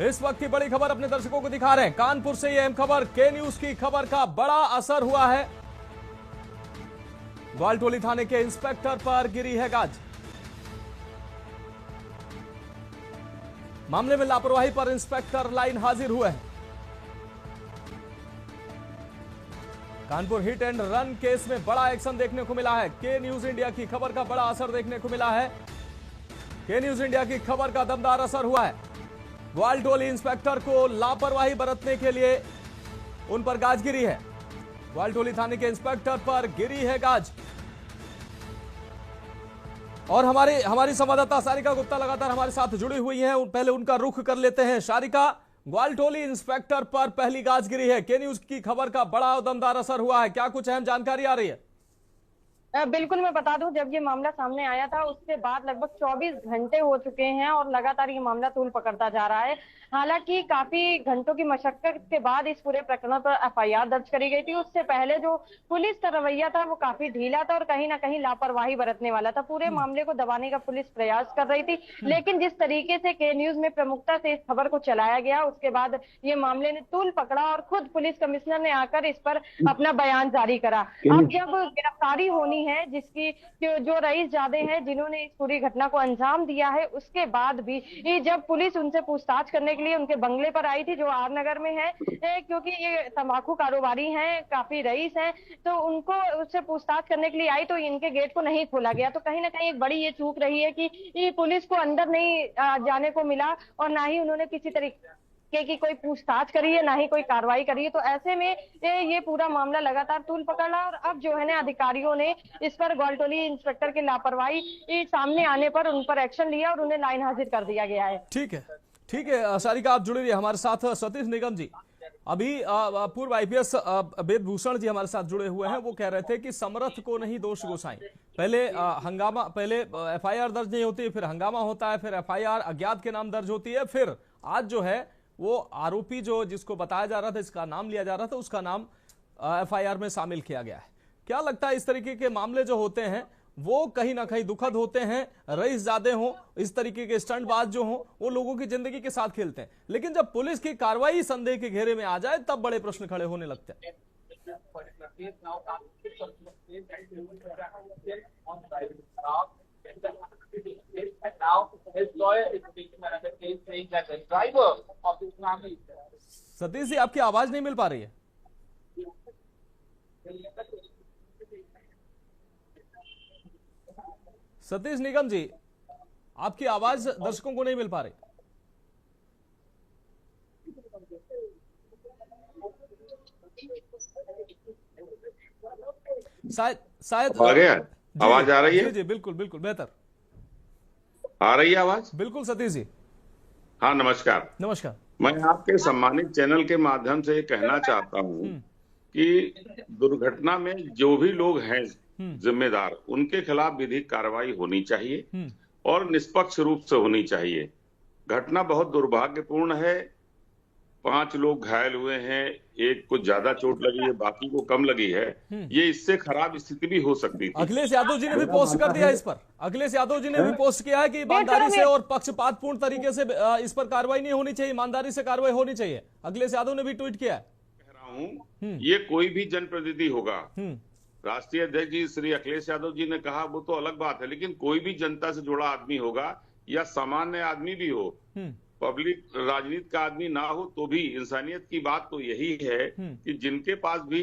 इस वक्त की बड़ी खबर अपने दर्शकों को दिखा रहे हैं। कानपुर से यह अहम खबर, के न्यूज की खबर का बड़ा असर हुआ है। ग्वालटोली थाने के इंस्पेक्टर पर गिरी है गाज। मामले में लापरवाही पर इंस्पेक्टर लाइन हाजिर हुए हैं। Kanpur hit and run case में बड़ा एक्शन देखने को मिला है। के न्यूज इंडिया की खबर का बड़ा असर देखने को मिला है। के न्यूज इंडिया की खबर का दमदार असर हुआ है। ग्वालटोली इंस्पेक्टर को लापरवाही बरतने के लिए उन पर गाज गिरी है। ग्वालटोली थाने के इंस्पेक्टर पर गिरी है गाज। और हमारी संवाददाता सारिका गुप्ता लगातार हमारे साथ जुड़ी हुई हैं। पहले उनका रुख कर लेते हैं। सारिका, ग्वालटोली इंस्पेक्टर पर पहली गाज गिरी है। के न्यूज की खबर का बड़ा और दमदार असर हुआ है, क्या कुछ अहम जानकारी आ रही है? बिल्कुल, मैं बता दूं, जब ये मामला सामने आया था उसके बाद लगभग 24 घंटे हो चुके हैं और लगातार ये मामला तूल पकड़ता जा रहा है। हालांकि काफी घंटों की मशक्कत के बाद इस पूरे प्रकरण पर एफआईआर दर्ज करी गई थी। उससे पहले जो पुलिस का रवैया था वो काफी ढीला था और कहीं ना कहीं लापरवाही बरतने वाला था। पूरे मामले को दबाने का पुलिस प्रयास कर रही थी, लेकिन जिस तरीके से के न्यूज में प्रमुखता से इस खबर को चलाया गया, उसके बाद ये मामले ने तूल पकड़ा और खुद पुलिस कमिश्नर ने आकर इस पर अपना बयान जारी करा। अब जब गिरफ्तारी होनी है जिसकी जो रईसजादे हैं जिन्होंने इस पूरी घटना को अंजाम दिया है, उसके बाद भी जब पुलिस उनसे पूछताछ करने के लिए उनके बंगले पर आई थी जो आर नगर में है, क्योंकि ये तंबाकू कारोबारी हैं, काफी रईस हैं, तो उनको उससे पूछताछ करने के लिए आई तो इनके गेट को नहीं खोला गया। तो कहीं ना कहीं एक बड़ी ये चूक रही है कि ये पुलिस को अंदर नहीं जाने को मिला और ना ही उन्होंने किसी तरीके की कोई पूछताछ करी है, ना ही कोई कार्रवाई करी है। तो ऐसे में ये पूरा मामला लगातार तूल पकड़ा और अब जो है ना अधिकारियों ने इस पर ग्वालटोली इंस्पेक्टर की लापरवाही सामने आने पर उन पर एक्शन लिया और उन्हें लाइन हाजिर कर दिया गया है। ठीक है सारिका, आप जुड़े रहिए हमारे साथ। सतीश निगम जी, अभी पूर्व आईपीएस वेद भूषण जी हमारे साथ जुड़े हुए हैं। वो कह रहे थे कि समर्थ को नहीं दोष गोसाई। पहले हंगामा, पहले एफआईआर दर्ज नहीं होती, फिर हंगामा होता है, फिर एफआईआर अज्ञात के नाम दर्ज होती है, फिर आज जो है वो आरोपी जो जिसको बताया जा रहा था, इसका नाम लिया जा रहा था, उसका नाम एफआईआर में शामिल किया गया है। क्या लगता है इस तरीके के मामले जो होते हैं वो कहीं ना कहीं दुखद होते हैं? रईसजादे हों, इस तरीके के स्टंटबाज जो हों, वो लोगों की जिंदगी के साथ खेलते हैं, लेकिन जब पुलिस की कार्रवाई संदेह के घेरे में आ जाए तब बड़े प्रश्न खड़े होने लगते हैं। सतीश जी, आपकी आवाज नहीं मिल पा रही है। सतीश निगम जी, आपकी आवाज दर्शकों को नहीं मिल पा रही। शायद आ गया, आवाज आ रही है? जी बिल्कुल बिल्कुल, बेहतर आ रही है आवाज। बिल्कुल सतीश जी। हाँ, नमस्कार। नमस्कार। मैं आपके सम्मानित चैनल के माध्यम से ये कहना चाहता हूँ कि दुर्घटना में जो भी लोग हैं जिम्मेदार, उनके खिलाफ विधिक कार्रवाई होनी चाहिए और निष्पक्ष रूप से होनी चाहिए। घटना बहुत दुर्भाग्यपूर्ण है। 5 लोग घायल हुए हैं, एक को ज्यादा चोट लगी है, बाकी को कम लगी है। ये इससे खराब स्थिति भी हो सकती थी। अखिलेश यादव जी ने भी पोस्ट कर दिया इस पर। अखिलेश यादव जी ने भी पोस्ट किया है कि ईमानदारी से और पक्षपातपूर्ण तरीके से इस पर कार्रवाई नहीं होनी चाहिए, ईमानदारी से कार्रवाई होनी चाहिए। अखिलेश यादव ने भी ट्वीट किया है। कह रहा हूँ, ये कोई भी जनप्रतिनिधि होगा, राष्ट्रीय अध्यक्ष जी श्री अखिलेश यादव जी ने कहा वो तो अलग बात है, लेकिन कोई भी जनता से जुड़ा आदमी होगा या सामान्य आदमी भी हो, पब्लिक राजनीति का आदमी ना हो तो भी इंसानियत की बात तो यही है कि जिनके पास भी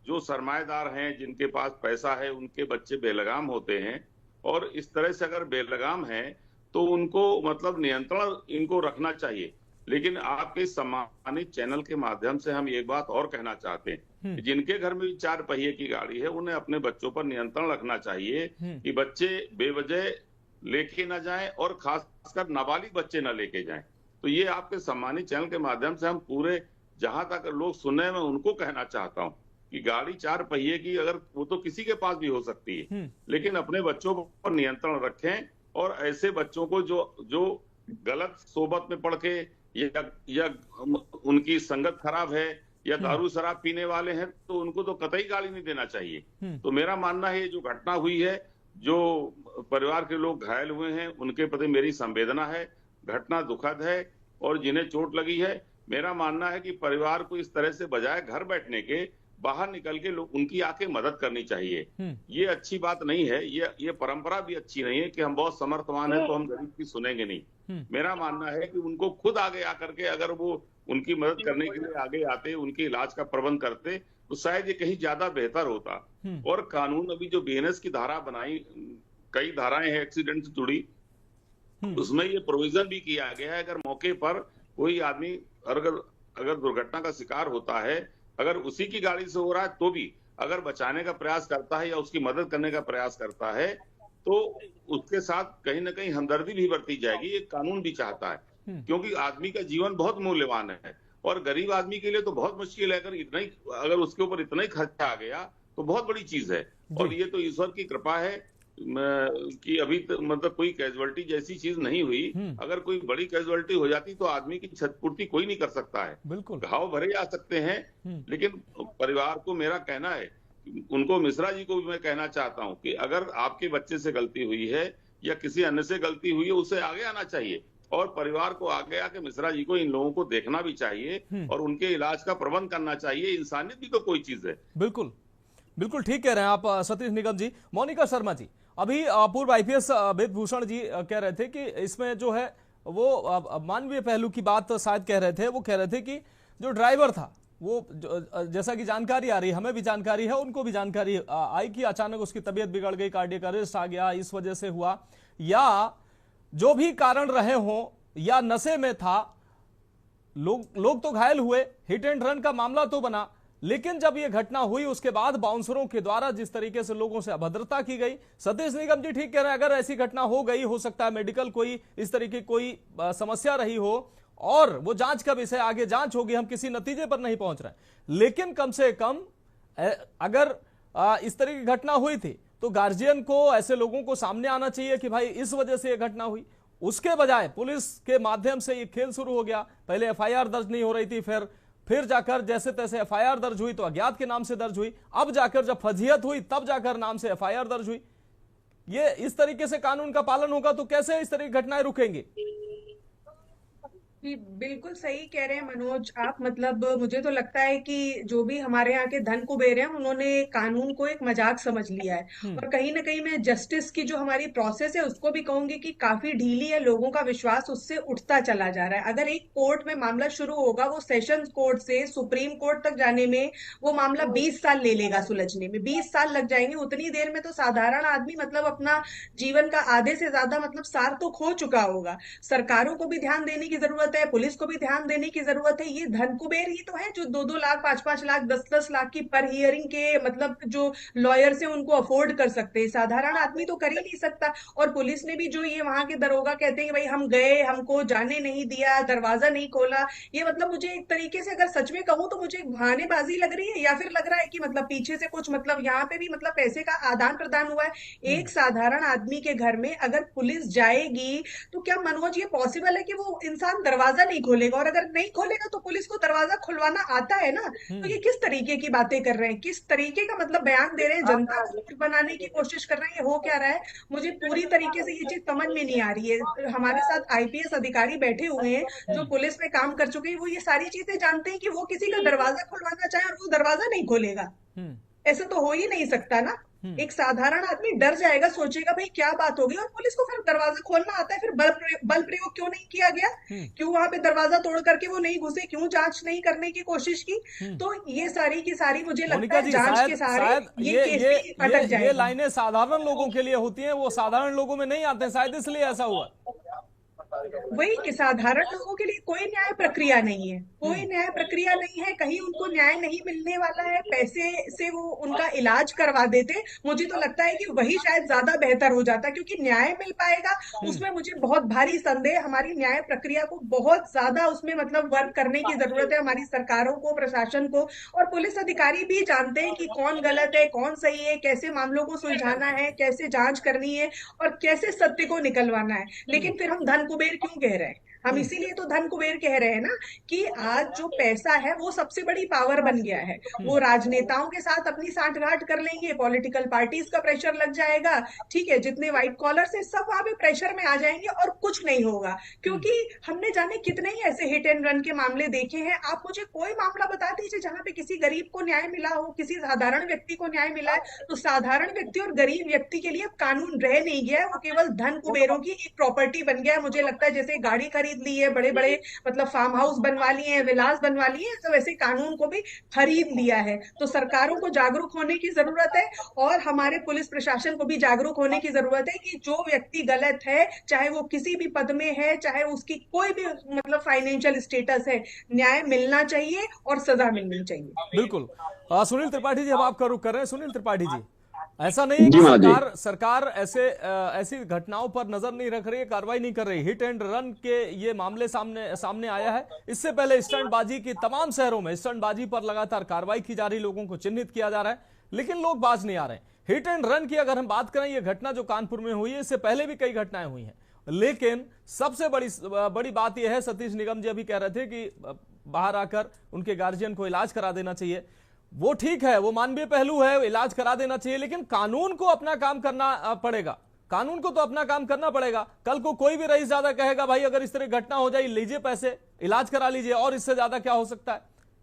जो सरमाएदार हैं, जिनके पास पैसा है, उनके बच्चे बेलगाम होते हैं और इस तरह से अगर बेलगाम हैं तो उनको मतलब नियंत्रण इनको रखना चाहिए। लेकिन आपके सम्मानित चैनल के माध्यम से हम एक बात और कहना चाहते हैं कि जिनके घर में भी 4 पहिए की गाड़ी है, उन्हें अपने बच्चों पर नियंत्रण रखना चाहिए कि बच्चे बेवजह लेके ना जाएं और खासकर नाबालिग बच्चे ना लेके जाएं। तो ये आपके सम्मानित चैनल के माध्यम से हम पूरे जहां तक लोग सुने, मैं उनको कहना चाहता हूं कि गाड़ी 4 पहिए की अगर वो तो किसी के पास भी हो सकती है, लेकिन अपने बच्चों पर नियंत्रण रखें और ऐसे बच्चों को जो गलत सोबत में पड़ के या उनकी संगत खराब है या दारू शराब पीने वाले हैं तो उनको तो कतई गाड़ी नहीं देना चाहिए। तो मेरा मानना है जो घटना हुई है, जो परिवार के लोग घायल हुए हैं, उनके प्रति मेरी संवेदना है। घटना दुखद है और जिन्हें चोट लगी है, मेरा मानना है कि परिवार को इस तरह से बजाय घर बैठने के बाहर निकल के लोग उनकी आके मदद करनी चाहिए। ये अच्छी बात नहीं है, ये परंपरा भी अच्छी नहीं है कि हम बहुत समर्थवान हैं तो हम गरीब की सुनेंगे नहीं। मेरा मानना है कि उनको खुद आगे आकर के अगर वो उनकी मदद करने के लिए आगे आते, उनके इलाज का प्रबंध करते तो शायद ये कहीं ज्यादा बेहतर होता। और कानून अभी जो बीएनएस की धारा बनाई, कई धाराएं हैं एक्सीडेंट से जुड़ी, उसमें ये प्रोविजन भी किया गया है अगर मौके पर कोई आदमी अगर दुर्घटना का शिकार होता है, अगर उसी की गाड़ी से हो रहा है तो भी अगर बचाने का प्रयास करता है या उसकी मदद करने का प्रयास करता है तो उसके साथ कहीं ना कहीं हमदर्दी भी बरती जाएगी। ये कानून भी चाहता है, क्योंकि आदमी का जीवन बहुत मूल्यवान है और गरीब आदमी के लिए तो बहुत मुश्किल है। अगर उसके ऊपर इतना ही खर्चा आ गया तो बहुत बड़ी चीज है। और ये तो ईश्वर की कृपा है कि अभी मतलब कोई कैजुअलिटी जैसी चीज नहीं हुई। अगर कोई बड़ी कैजुअलिटी हो जाती तो आदमी की क्षतिपूर्ति कोई नहीं कर सकता है। बिल्कुल घाव भरे आ सकते हैं, लेकिन परिवार को मेरा कहना है, उनको मिश्रा जी को भी मैं कहना चाहता हूं कि अगर आपके बच्चे से गलती हुई है या किसी अन्य से गलती हुई है, उसे आगे आना चाहिए और परिवार को आगे आके मिश्रा जी को इन लोगों को देखना भी चाहिए और उनके इलाज का प्रबंध करना चाहिए। इंसानियत भी तो कोई चीज है। बिल्कुल बिल्कुल ठीक कह रहे हैं आप सतीश निगम जी। मोनिका शर्मा जी, अभी पूर्व आईपीएस वेद भूषण जी कह रहे थे कि इसमें जो है वो मानवीय पहलू की बात शायद कह रहे थे। वो कह रहे थे कि जो ड्राइवर था वो जैसा कि जानकारी आ रही है, हमें भी जानकारी है, उनको भी जानकारी आई कि अचानक उसकी तबीयत बिगड़ गई, कार्डियक अरेस्ट आ गया, इस वजह से हुआ, या जो भी कारण रहे हों, या नशे में था, लोग तो घायल हुए, हिट एंड रन का मामला तो बना, लेकिन जब यह घटना हुई उसके बाद बाउंसरों के द्वारा जिस तरीके से लोगों से अभद्रता की गई, सतीश निगम जी ठीक कह रहे हैं, अगर ऐसी घटना हो गई, हो सकता है मेडिकल कोई इस तरीके कोई समस्या रही हो और वो जांच का विषय, आगे जांच होगी, हम किसी नतीजे पर नहीं पहुंच रहे, लेकिन कम से कम अगर इस तरह की घटना हुई थी तो गार्जियन को, ऐसे लोगों को सामने आना चाहिए कि भाई इस वजह से यह घटना हुई। उसके बजाय पुलिस के माध्यम से ये खेल शुरू हो गया। पहले एफआईआर दर्ज नहीं हो रही थी, फिर जाकर जैसे तैसे एफआईआर दर्ज हुई तो अज्ञात के नाम से दर्ज हुई, अब जाकर जब फजीहत हुई तब जाकर नाम से एफआईआर दर्ज हुई। ये इस तरीके से कानून का पालन होगा तो कैसे इस तरह की घटनाएं रुकेंगी? जी बिल्कुल सही कह रहे हैं मनोज आप। मतलब मुझे तो लगता है कि जो भी हमारे यहाँ के धन कुबेर हैं उन्होंने कानून को एक मजाक समझ लिया है और कहीं ना कहीं मैं जस्टिस की जो हमारी प्रोसेस है उसको भी कहूंगी कि काफी ढीली है। लोगों का विश्वास उससे उठता चला जा रहा है। अगर एक कोर्ट में मामला शुरू होगा, वो सेशन कोर्ट से सुप्रीम कोर्ट तक जाने में वो मामला 20 साल ले लेगा सुलझने में, 20 साल लग जाएंगे। उतनी देर में तो साधारण आदमी मतलब अपना जीवन का आधे से ज्यादा मतलब सार तो खो चुका होगा। सरकारों को भी ध्यान देने की जरूरत है, पुलिस को भी ध्यान देने की जरूरत है। ये धन कुबेर ही तो है जो 2-2 लाख 5-5 लाख 10-10 लाख की पर हियरिंग के मतलब जो लॉयर से उनको अफोर्ड कर सकते हैं, साधारण आदमी तो कर ही नहीं सकता। और पुलिस ने भी जो ये वहां के दरोगा कहते हैं भाई हम गए, हमको जाने नहीं दिया, दरवाजा नहीं खोला, ये मतलब मुझे एक तरीके से अगर सच में कहूं तो मुझे बहानेबाजी लग रही है या फिर लग रहा है कि मतलब पीछे से कुछ मतलब यहाँ पे भी मतलब पैसे का आदान प्रदान हुआ है। एक साधारण आदमी के घर में अगर पुलिस जाएगी तो क्या मनोज ये पॉसिबल है कि वो इंसान दरवाजा नहीं खोलेगा? और अगर नहीं खोलेगा तो पुलिस को दरवाजा खुलवाना आता है ना। तो ये किस तरीके की बातें कर रहे हैं, किस तरीके का मतलब बयान दे रहे हैं, जनता को बनाने की कोशिश कर रहे हैं, ये हो क्या रहा है मुझे पूरी तरीके से ये चीज समझ में नहीं आ रही है। हमारे साथ आईपीएस अधिकारी बैठे हुए हैं जो पुलिस में काम कर चुके हैं, वो ये सारी चीजें जानते हैं कि वो किसी का दरवाजा खुलवाना चाहे और वो दरवाजा नहीं खोलेगा। ऐसा तो हो ही नहीं सकता ना। एक साधारण आदमी डर जाएगा, सोचेगा भाई क्या बात होगी, और पुलिस को फिर दरवाजा खोलना आता है, फिर बल प्रयोग क्यों नहीं किया गया, क्यों वहां पे दरवाजा तोड़ करके वो नहीं घुसे, क्यों जांच नहीं करने की कोशिश की। तो ये सारी की सारी मुझे लगता है जांच के सारे ये केस भी अटक जाएंगे। ये लाइनें साधारण लोगों के लिए होती हैं, वो साधारण लोगों में नहीं आते, शायद इसलिए ऐसा हुआ। वही कि साधारण लोगों के लिए कोई न्याय प्रक्रिया नहीं है, कोई न्याय प्रक्रिया नहीं है, कहीं उनको न्याय नहीं मिलने वाला है, पैसे से वो उनका इलाज करवा देते। मुझे तो लगता है कि वही शायद ज्यादा बेहतर हो जाता, क्योंकि न्याय मिल पाएगा उसमें मुझे बहुत भारी संदेह। हमारी न्याय प्रक्रिया को बहुत ज्यादा उसमें मतलब वर्क करने की जरूरत है, हमारी सरकारों को, प्रशासन को। और पुलिस अधिकारी भी जानते हैं कि कौन गलत है कौन सही है, कैसे मामलों को सुलझाना है, कैसे जांच करनी है और कैसे सत्य को निकलवाना है। लेकिन फिर हम धन कुबेर क्यों कह रहे हैं? हम इसीलिए तो धन कुबेर कह रहे हैं ना कि आज जो पैसा है वो सबसे बड़ी पावर बन गया है। वो राजनेताओं के साथ अपनी सांठगांठ कर लेंगे, पॉलिटिकल पार्टीज का प्रेशर लग जाएगा, ठीक है, जितने व्हाइट कॉलर्स है सब वहां पे प्रेशर में आ जाएंगे और कुछ नहीं होगा। क्योंकि हमने जाने कितने ही ऐसे हिट एंड रन के मामले देखे हैं। आप मुझे कोई मामला बता दीजिए जहां पे किसी गरीब को न्याय मिला हो, किसी साधारण व्यक्ति को न्याय मिला है। तो साधारण व्यक्ति और गरीब व्यक्ति के लिए अब कानून रह नहीं गया है, वो केवल धन कुबेरों की एक प्रॉपर्टी बन गया है। मुझे लगता है जैसे गाड़ी खरीद ली है, बड़े बड़े मतलब फार्म हाउस बनवा लिए हैं, विलास बनवा लिए हैं, तो वैसे कानून को भी खरीद लिया है। तो सरकारों को जागरूक होने की जरूरत है और हमारे पुलिस प्रशासन को भी जागरूक होने की जरूरत है कि जो व्यक्ति गलत है, चाहे वो किसी भी पद में है, चाहे उसकी कोई भी मतलब फाइनेंशियल स्टेटस है, न्याय मिलना चाहिए और सजा मिलनी चाहिए। बिल्कुल। सुनील त्रिपाठी जी, हम आपका रुख कर रहे हैं। सुनील त्रिपाठी जी, ऐसा नहीं है कि सरकार ऐसी घटनाओं पर नजर नहीं रख रही है, कार्रवाई नहीं कर रही। हिट एंड रन के ये मामले सामने आया है। इससे पहले स्टंटबाजी की तमाम शहरों में स्टंटबाजी पर लगातार कार्रवाई की जा रही, लोगों को चिन्हित किया जा रहा है। लेकिन लोग बाज नहीं आ रहे हैं। हिट एंड रन की अगर हम बात करें, ये घटना जो कानपुर में हुई है, इससे पहले भी कई घटनाएं हुई हैं, लेकिन सबसे बड़ी बात यह है, सतीश निगम जी अभी कह रहे थे कि बाहर आकर उनके गार्जियन को इलाज करा देना चाहिए। वो ठीक है, वो मानवीय पहलू है, इलाज करा देना चाहिए, लेकिन कानून को अपना काम करना पड़ेगा। कानून को तो अपना काम करना पड़ेगा। कल को कोई भी रईस ज्यादा कहेगा भाई अगर इस तरह घटना हो जाए लीजिए पैसे, इलाज करा लीजिए, और इससे ज्यादा क्या हो सकता है।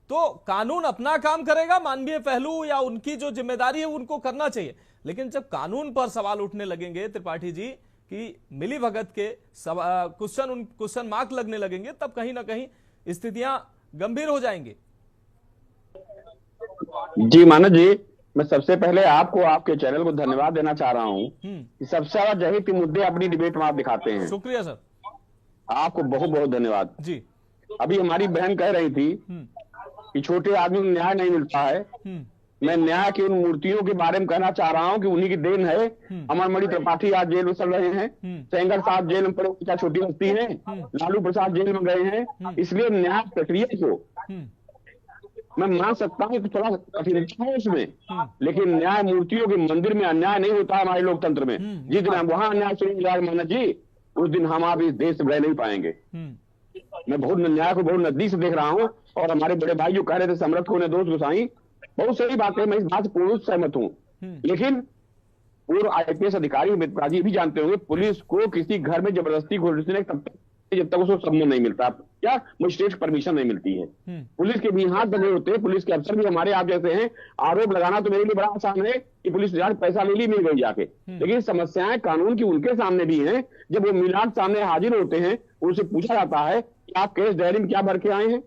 तो कानून अपना काम करेगा, मानवीय पहलू या उनकी जो जिम्मेदारी है उनको करना चाहिए। लेकिन जब कानून पर सवाल उठने लगेंगे त्रिपाठी जी कि मिली भगत के क्वेश्चन मार्क लगने लगेंगे, तब कहीं ना कहीं स्थितियां गंभीर हो जाएंगी। जी मानद जी, मैं सबसे पहले आपको, आपके चैनल को धन्यवाद देना चाह रहा हूं कि सबसे ज्यादा जहित मुद्दे अपनी डिबेट में आप दिखाते हैं। शुक्रिया सर, आपको बहुत बहुत धन्यवाद जी। अभी हमारी बहन कह रही थी कि छोटे आदमी को न्याय नहीं मिलता है। मैं न्याय की उन मूर्तियों के बारे में कहना चाह रहा हूं कि उन्हीं की देन है। अमरमणि त्रिपाठी आज जेल में चल रहे हैं, सेंगर साहब जेल में पड़े, क्या छोटी हस्ती है, लालू प्रसाद जेल में गए हैं। इसलिए न्याय प्रक्रिया को मैं मान सकता हूँ कि थोड़ा कठिनता है उसमें, लेकिन न्याय मूर्तियों के मंदिर में अन्याय नहीं होता है हमारे लोकतंत्र में। जिस दिन हम वहां अन्याय सुन जाएगा मानद जी, उस दिन हम आप इस देश से रह नहीं पाएंगे। मैं बहुत न्याय को बहुत नजदीक से देख रहा हूँ, और हमारे बड़े भाई जो कह रहे थे समर्थ को ने दोस्त गुसाई, बहुत सही बात है, मैं इस बात से पूर्ण सहमत हूँ। लेकिन पूर्व IPS अधिकारी मित्र जी भी जानते होंगे, पुलिस को किसी घर में जबरदस्ती घुसने तब तक जब तक उसको सम्मान नहीं मिलता, क्या मजिस्ट्रेट परमिशन नहीं मिलती है। पुलिस के भी हाथ बंधे होते हैं, पुलिस के अफसर भी हमारे आप जैसे हैं। आरोप लगाना तो मेरे लिए बड़ा आसान है कि पुलिस यार पैसा ले ली, मिल गई जाके, लेकिन समस्याएं कानून की उनके सामने भी हैं। जब वो मिलाद सामने हाजिर होते हैं, उनसे पूछा जाता है कि आप केस डायरी में क्या भर के आए हैं,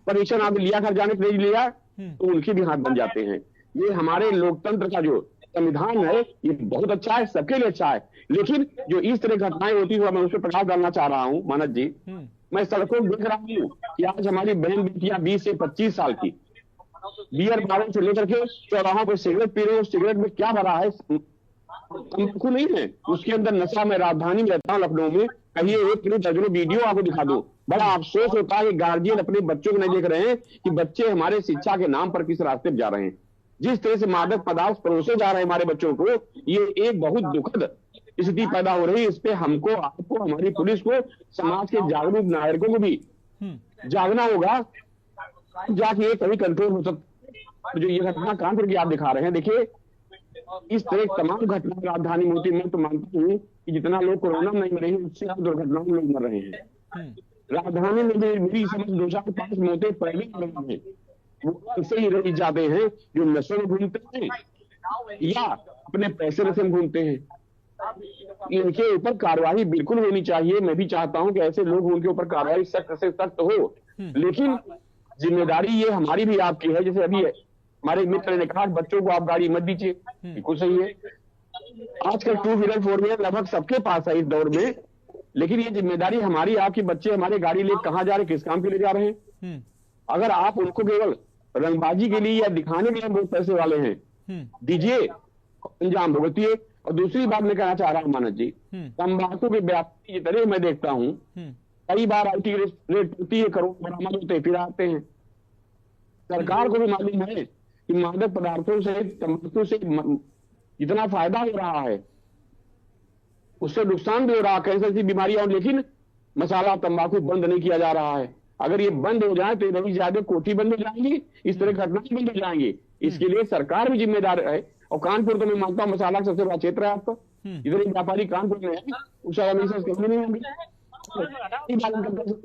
परमिशन आपने लिया घर जाने के लिए लिया, तो उनके भी हाथ बन जाते हैं। ये हमारे लोकतंत्र का जो संविधान है ये बहुत अच्छा है, सबके लिए अच्छा है, लेकिन जो इस तरह घटनाएं होती है मैं उस पर प्रकाश डालना चाह रहा हूँ मानद जी। मैं सड़कों देख रहा हूँ कि आज हमारी बहन बेटियां 20 से 25 साल की बियर बारों से लेकर के चौराहों पर सिगरेट पी रहे हो। सिगरेट में क्या भरा है, तंबाकू नहीं है, उसके अंदर नशा। मैं राजधानी में रहता हूँ लखनऊ में, कहिए एक किलो दर्जनों वीडियो आपको दिखा दो। बड़ा अफसोस होता है कि गार्जियन अपने बच्चों को नहीं देख रहे हैं कि बच्चे हमारे शिक्षा के नाम पर किस रास्ते पर जा रहे हैं। जिस तरह से मादक पदार्थ परोसे जा रहे हैं हमारे बच्चों को, ये एक बहुत दुखद स्थिति पैदा हो रही है। इस पे हमको, आपको, हमारी पुलिस को, समाज के जागरूक नागरिकों को भी जागना होगा, जाके ये कभी कंट्रोल हो सकता। जो ये घटना कानपुर की आप दिखा रहे हैं, देखिए इस तरह तमाम घटना राजधानी में होती। मैं तो मानता हूँ कि जितना लोग कोरोना में नहीं मरे हैं, उससे आप दुर्घटनाओं में लोग मर रहे हैं। राजधानी में मेरी समझ 2-5 मौतें पहले हो रही हैं, वो ऐसे ही रह जाते हैं जो नशे में घूमते हैं या अपने पैसे में घूमते हैं। इनके ऊपर कार्रवाई बिल्कुल होनी चाहिए। मैं भी चाहता हूं कि ऐसे लोग, उनके ऊपर कार्रवाई सख्त से सख्त हो, लेकिन जिम्मेदारी ये हमारी भी आपकी है। जैसे अभी हमारे मित्र ने कहा बच्चों को आप गाड़ी मत दीजिए, बिल्कुल सही है। आजकल 2 व्हीलर 4 व्हीलर लगभग सबके पास है इस दौर में, लेकिन ये जिम्मेदारी हमारी आपकी, बच्चे हमारे गाड़ी ले कहाँ जा रहे, किस काम के लिए जा रहे हैं। अगर आप उनको केवल रंगबाजी के लिए या दिखाने के लिए बहुत पैसे वाले हैं, दीजिए, अंजाम भुगतिए। और दूसरी बात मैं कहना चाह रहा हूं मानद जी, तंबाकू के व्यापारी की तरह मैं देखता हूं कई बार IT रेट होती है, करोड़ बरामद होते फिर आते हैं। सरकार को भी मालूम है कि मादक पदार्थों से, तंबाकू से जितना फायदा हो रहा है उससे नुकसान भी हो रहा है, कैंसर की बीमारियां, लेकिन मसाला तंबाकू बंद नहीं किया जा रहा है। अगर ये बंद हो जाए तो रवि ज्यादा कोठी बंद हो जाएंगी, इस तरह घटनाएं बंद हो जाएंगी। इसके लिए सरकार भी जिम्मेदार है। और कानपुर तो मैं मानता हूँ मसाला सबसे बड़ा क्षेत्र है आपका, इधर एक व्यापारी कानपुर में है, उस हमेशा कमी नहीं होंगी,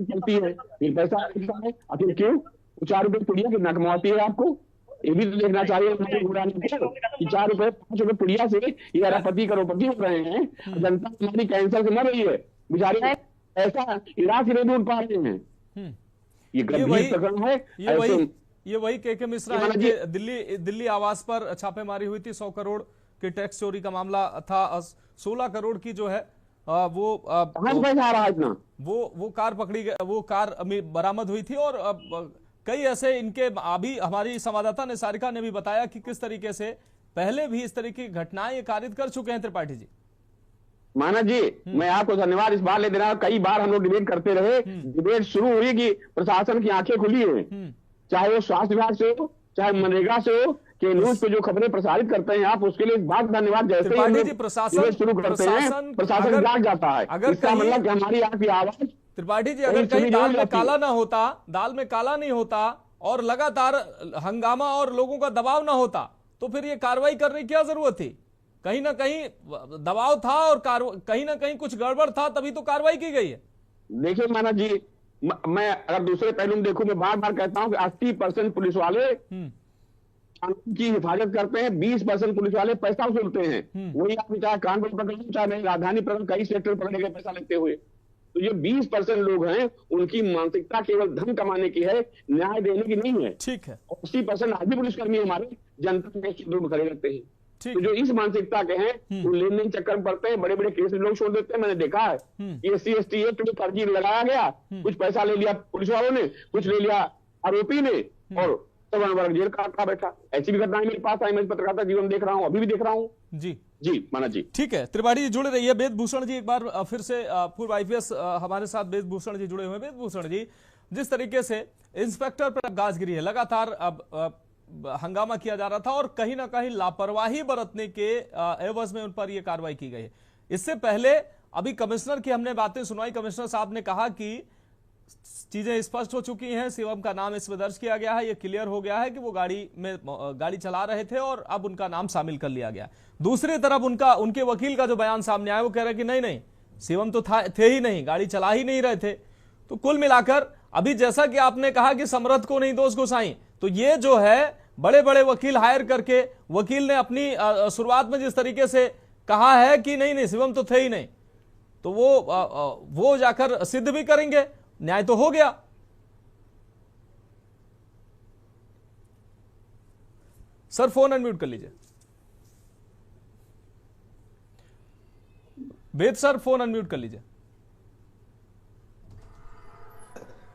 चलती है, फिर पैसा है। आखिर क्यों 4 रुपए पुड़िया कितना कमाती है आपको, ये भी तो देखना चाहिए कि 4 रुपए 5 रुपए पुड़िया से ये अरबपति करोड़पति हो रहे हैं। जनता हमारी कैंसर से मर रही है, बेचारे ऐसा इलाज नहीं ढूंढ पा रहे हैं। ये गंभीर प्रकरण है। ये वही के मिश्रा है कि दिल्ली आवास पर छापेमारी हुई थी, 100 करोड़ के टैक्स चोरी का मामला था। 16 करोड़ की जो है वो पैसा आ रहा है इतना, वो कार पकड़ी गई, वो कार बरामद हुई थी। और कई ऐसे इनके, अभी हमारी संवाददाता ने सारिका ने भी बताया कि किस तरीके से पहले भी इस तरह की घटनाएं कारित कर चुके हैं त्रिपाठी जी। मानद जी, मैं आपको धन्यवाद इस बार ले देना। कई बार हम लोग डिबेट करते रहे, डिबेट शुरू हुई कि प्रशासन की आंखें खुली है, चाहे वो स्वास्थ्य विभाग से हो, चाहे मनरेगा से हो, कि न्यूज पे जो खबरें प्रसारित करते हैं आप, उसके लिए बहुत धन्यवाद। जैसे ही हम प्रशासन शुरू करते हैं प्रशासन जाग जाता है। इसका मतलब कि हमारी आपकी आवाज, त्रिपाठी जी, अगर कहीं दाल में काला ना होता, दाल में काला नहीं होता और लगातार हंगामा और लोगों का दबाव ना होता, तो फिर ये कार्रवाई करने की क्या जरूरत थी? कहीं ना कहीं दबाव था और कहीं ना कहीं कुछ गड़बड़ था, तभी तो कार्रवाई की गई है। देखिए मानव जी, मैं अगर दूसरे पहलू में देखूं, मैं बार बार कहता हूं कि 80% पुलिस वाले की हिफाजत करते हैं, 20% पुलिस वाले पैसा वसूलते हैं। वही आप चाहे कानपुर पकड़ लो, चाहे राजधानी पकड़, कई सेक्टर पकड़ने के पैसा लेते हुए, तो ये 20% लोग हैं, उनकी मानसिकता केवल धन कमाने की है, न्याय देने की नहीं है। ठीक है। 80% आज भी पुलिसकर्मी हमारे जनता के क्षेत्र में खड़े रहते हैं। तो जो इस मानसिकता के हैं वो लेन देन चक्कर में पड़ते हैं, बड़े बड़े केस लोग छोड़ देते हैं। मैंने देखा है ये SC/ST एक्ट में फर्जी लगाया गया, कुछ पैसा ले लिया पुलिस वालों ने, कुछ ले लिया आरोपी ने, और सब वर्ग जेल काटा बैठा। ऐसी भी घटनाएं मेरे पास आई, मैं पत्रकारिता जीवन देख रहा हूँ, अभी भी देख रहा हूँ। जी माना जी। ठीक है, त्रिपाठी जी जुड़े रहिए। वेदभूषण जी एक बार फिर से, पूर्व IPS हमारे साथ वेदभूषण जी जुड़े हुए हैं। वेदभूषण जी, जिस तरीके से इंस्पेक्टर पर गाज गिरी है, लगातार अब हंगामा किया जा रहा था और कहीं ना कहीं लापरवाही बरतने के एवज में उन पर यह कार्रवाई की गई है। इससे पहले अभी कमिश्नर की हमने बातें सुनवाई, कमिश्नर साहब ने कहा कि चीजें स्पष्ट हो चुकी हैं, शिवम का नाम इसमें दर्ज किया गया है, ये क्लियर हो गया है कि वो गाड़ी चला रहे थे और अब उनका नाम शामिल कर लिया गया। दूसरी तरफ उनके वकील का जो बयान सामने आया, वो कह रहे कि नहीं शिवम तो थे ही नहीं, गाड़ी चला ही नहीं रहे थे। तो कुल मिलाकर अभी जैसा कि आपने कहा कि समर्थ को नहीं दोष घुसाई, तो ये जो है बड़े बड़े वकील हायर करके, वकील ने अपनी शुरुआत में जिस तरीके से कहा है कि नहीं शिवम तो थे ही नहीं, तो वो जाकर सिद्ध भी करेंगे, न्याय तो हो गया। सर फोन अनम्यूट कर लीजिए। वेद सर फोन अनम्यूट कर लीजिए।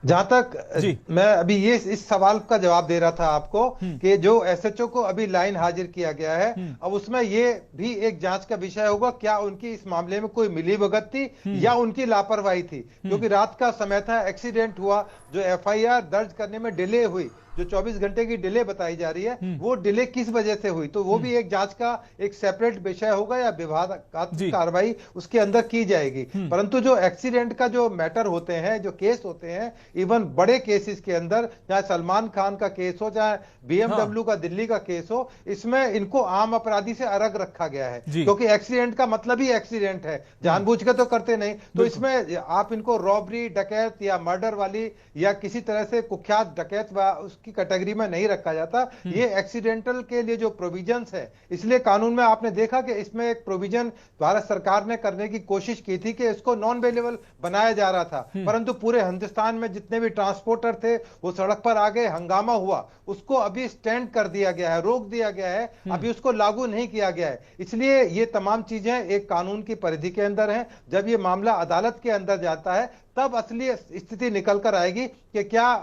जहां तक मैं अभी ये इस सवाल का जवाब दे रहा था आपको कि जो SHO को अभी लाइन हाजिर किया गया है, अब उसमें ये भी एक जांच का विषय होगा, क्या उनकी इस मामले में कोई मिलीभगत थी या उनकी लापरवाही थी। क्योंकि रात का समय था, एक्सीडेंट हुआ, जो FIR दर्ज करने में डिले हुई, जो 24 घंटे की डिले बताई जा रही है, वो डिले किस वजह से हुई, तो वो भी एक जांच का एक सेपरेट विषय होगा या विभागात्मक कार्रवाई उसके अंदर की जाएगी। परंतु जो एक्सीडेंट का जो मैटर होते हैं, जो केस होते हैं, इवन बड़े केसेस के अंदर, चाहे सलमान खान का केस हो, चाहे BMW का दिल्ली का केस हो, इसमें इनको आम अपराधी से अलग रखा गया है, क्योंकि एक्सीडेंट का मतलब ही एक्सीडेंट है, जानबूझ के तो करते नहीं। तो इसमें आप इनको रॉबरी, डकैत या मर्डर वाली या किसी तरह से कुख्यात डकैत उसकी कैटेगरी में नहीं रखा जाता। ये एक्सीडेंटल के लिए जो प्रोविजंस है, इसलिए कानून में आपने देखा कि इसमें एक प्रोविजन भारत सरकार ने करने की कोशिश की थी कि इसको नॉन अवेलेबल बनाया जा रहा था, परंतु पूरे हिंदुस्तान में जितने भी ट्रांसपोर्टर थे वो सड़क पर आ गए, हंगामा हुआ, उसको अभी स्टैंड कर दिया गया है, रोक दिया गया है, अभी उसको लागू नहीं किया गया है। इसलिए ये तमाम चीजें एक कानून की परिधि के अंदर हैं। जब ये मामला अदालत के अंदर जाता है, तब असली स्थिति निकल कर आएगी कि क्या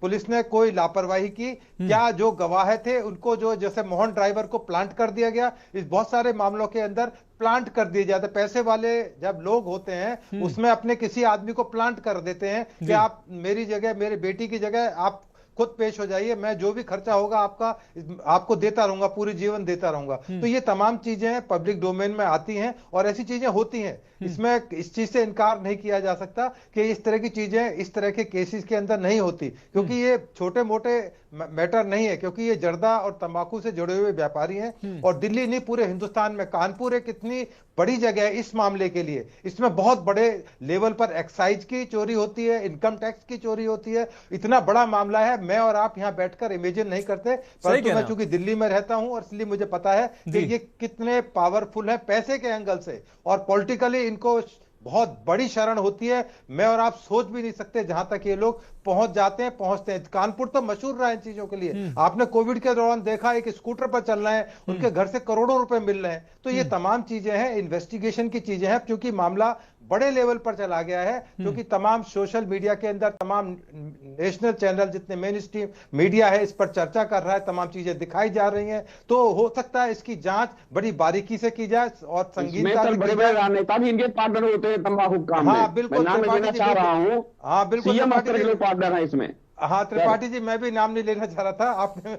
पुलिस ने कोई लापरवाही की, क्या जो गवाह थे उनको, जो जैसे मोहन ड्राइवर को प्लांट कर दिया गया, इस बहुत सारे मामलों के अंदर प्लांट कर दिए जाते। पैसे वाले जब लोग होते हैं, उसमें अपने किसी आदमी को प्लांट कर देते हैं कि आप मेरी जगह, मेरी बेटी की जगह आप खुद पेश हो जाइए, मैं जो भी खर्चा होगा आपको देता रहूंगा, पूरी जीवन देता रहूंगा। तो ये तमाम चीजें पब्लिक डोमेन में आती हैं और ऐसी चीजें होती हैं। इसमें इस चीज से इनकार नहीं किया जा सकता कि इस तरह की चीजें इस तरह के केसेस के अंदर नहीं होती, क्योंकि ये छोटे मोटे मैटर नहीं है, क्योंकि ये जर्दा और तंबाकू से जुड़े हुए व्यापारी हैं। और दिल्ली नहीं, पूरे हिंदुस्तान में कानपुर एक इतनी बड़ी जगह है इस मामले के लिए। इसमें बहुत बड़े लेवल पर एक्साइज की चोरी होती है, इनकम टैक्स की चोरी होती है, इतना बड़ा मामला है। मैं और आप यहाँ बैठकर इमेजिन नहीं करते, परंतु मैं चूंकि दिल्ली में रहता हूं और इसलिए मुझे पता है कि ये कितने पावरफुल है पैसे के एंगल से, और पॉलिटिकली इनको बहुत बड़ी शरण होती है। मैं और आप सोच भी नहीं सकते जहां तक ये लोग पहुंचते हैं। कानपुर तो मशहूर रहा है इन चीजों के लिए। आपने कोविड के दौरान देखा, एक स्कूटर पर चल रहे हैं, उनके घर से करोड़ों रुपए मिल रहे हैं। तो ये तमाम चीजें हैं, इन्वेस्टिगेशन की चीजें हैं, क्योंकि मामला बड़े लेवल पर चला गया है, क्योंकि तमाम सोशल मीडिया के अंदर तमाम नेशनल चैनल, जितने मेन स्ट्रीम मीडिया है, इस पर चर्चा कर रहा है, तमाम चीजें दिखाई जा रही हैं। तो हो सकता है इसकी जांच बड़ी बारीकी से की जाए और संगीनता बड़े बड़े राजनेता भी इनके पार्टनर होते हैं तंबाकू काम में। हाँ बिल्कुल, चाह रहा हूँ। हाँ बिल्कुल, पार्टनर है इसमें। हाँ त्रिपाठी जी, मैं भी नाम नहीं लेना चाह रहा था, आपने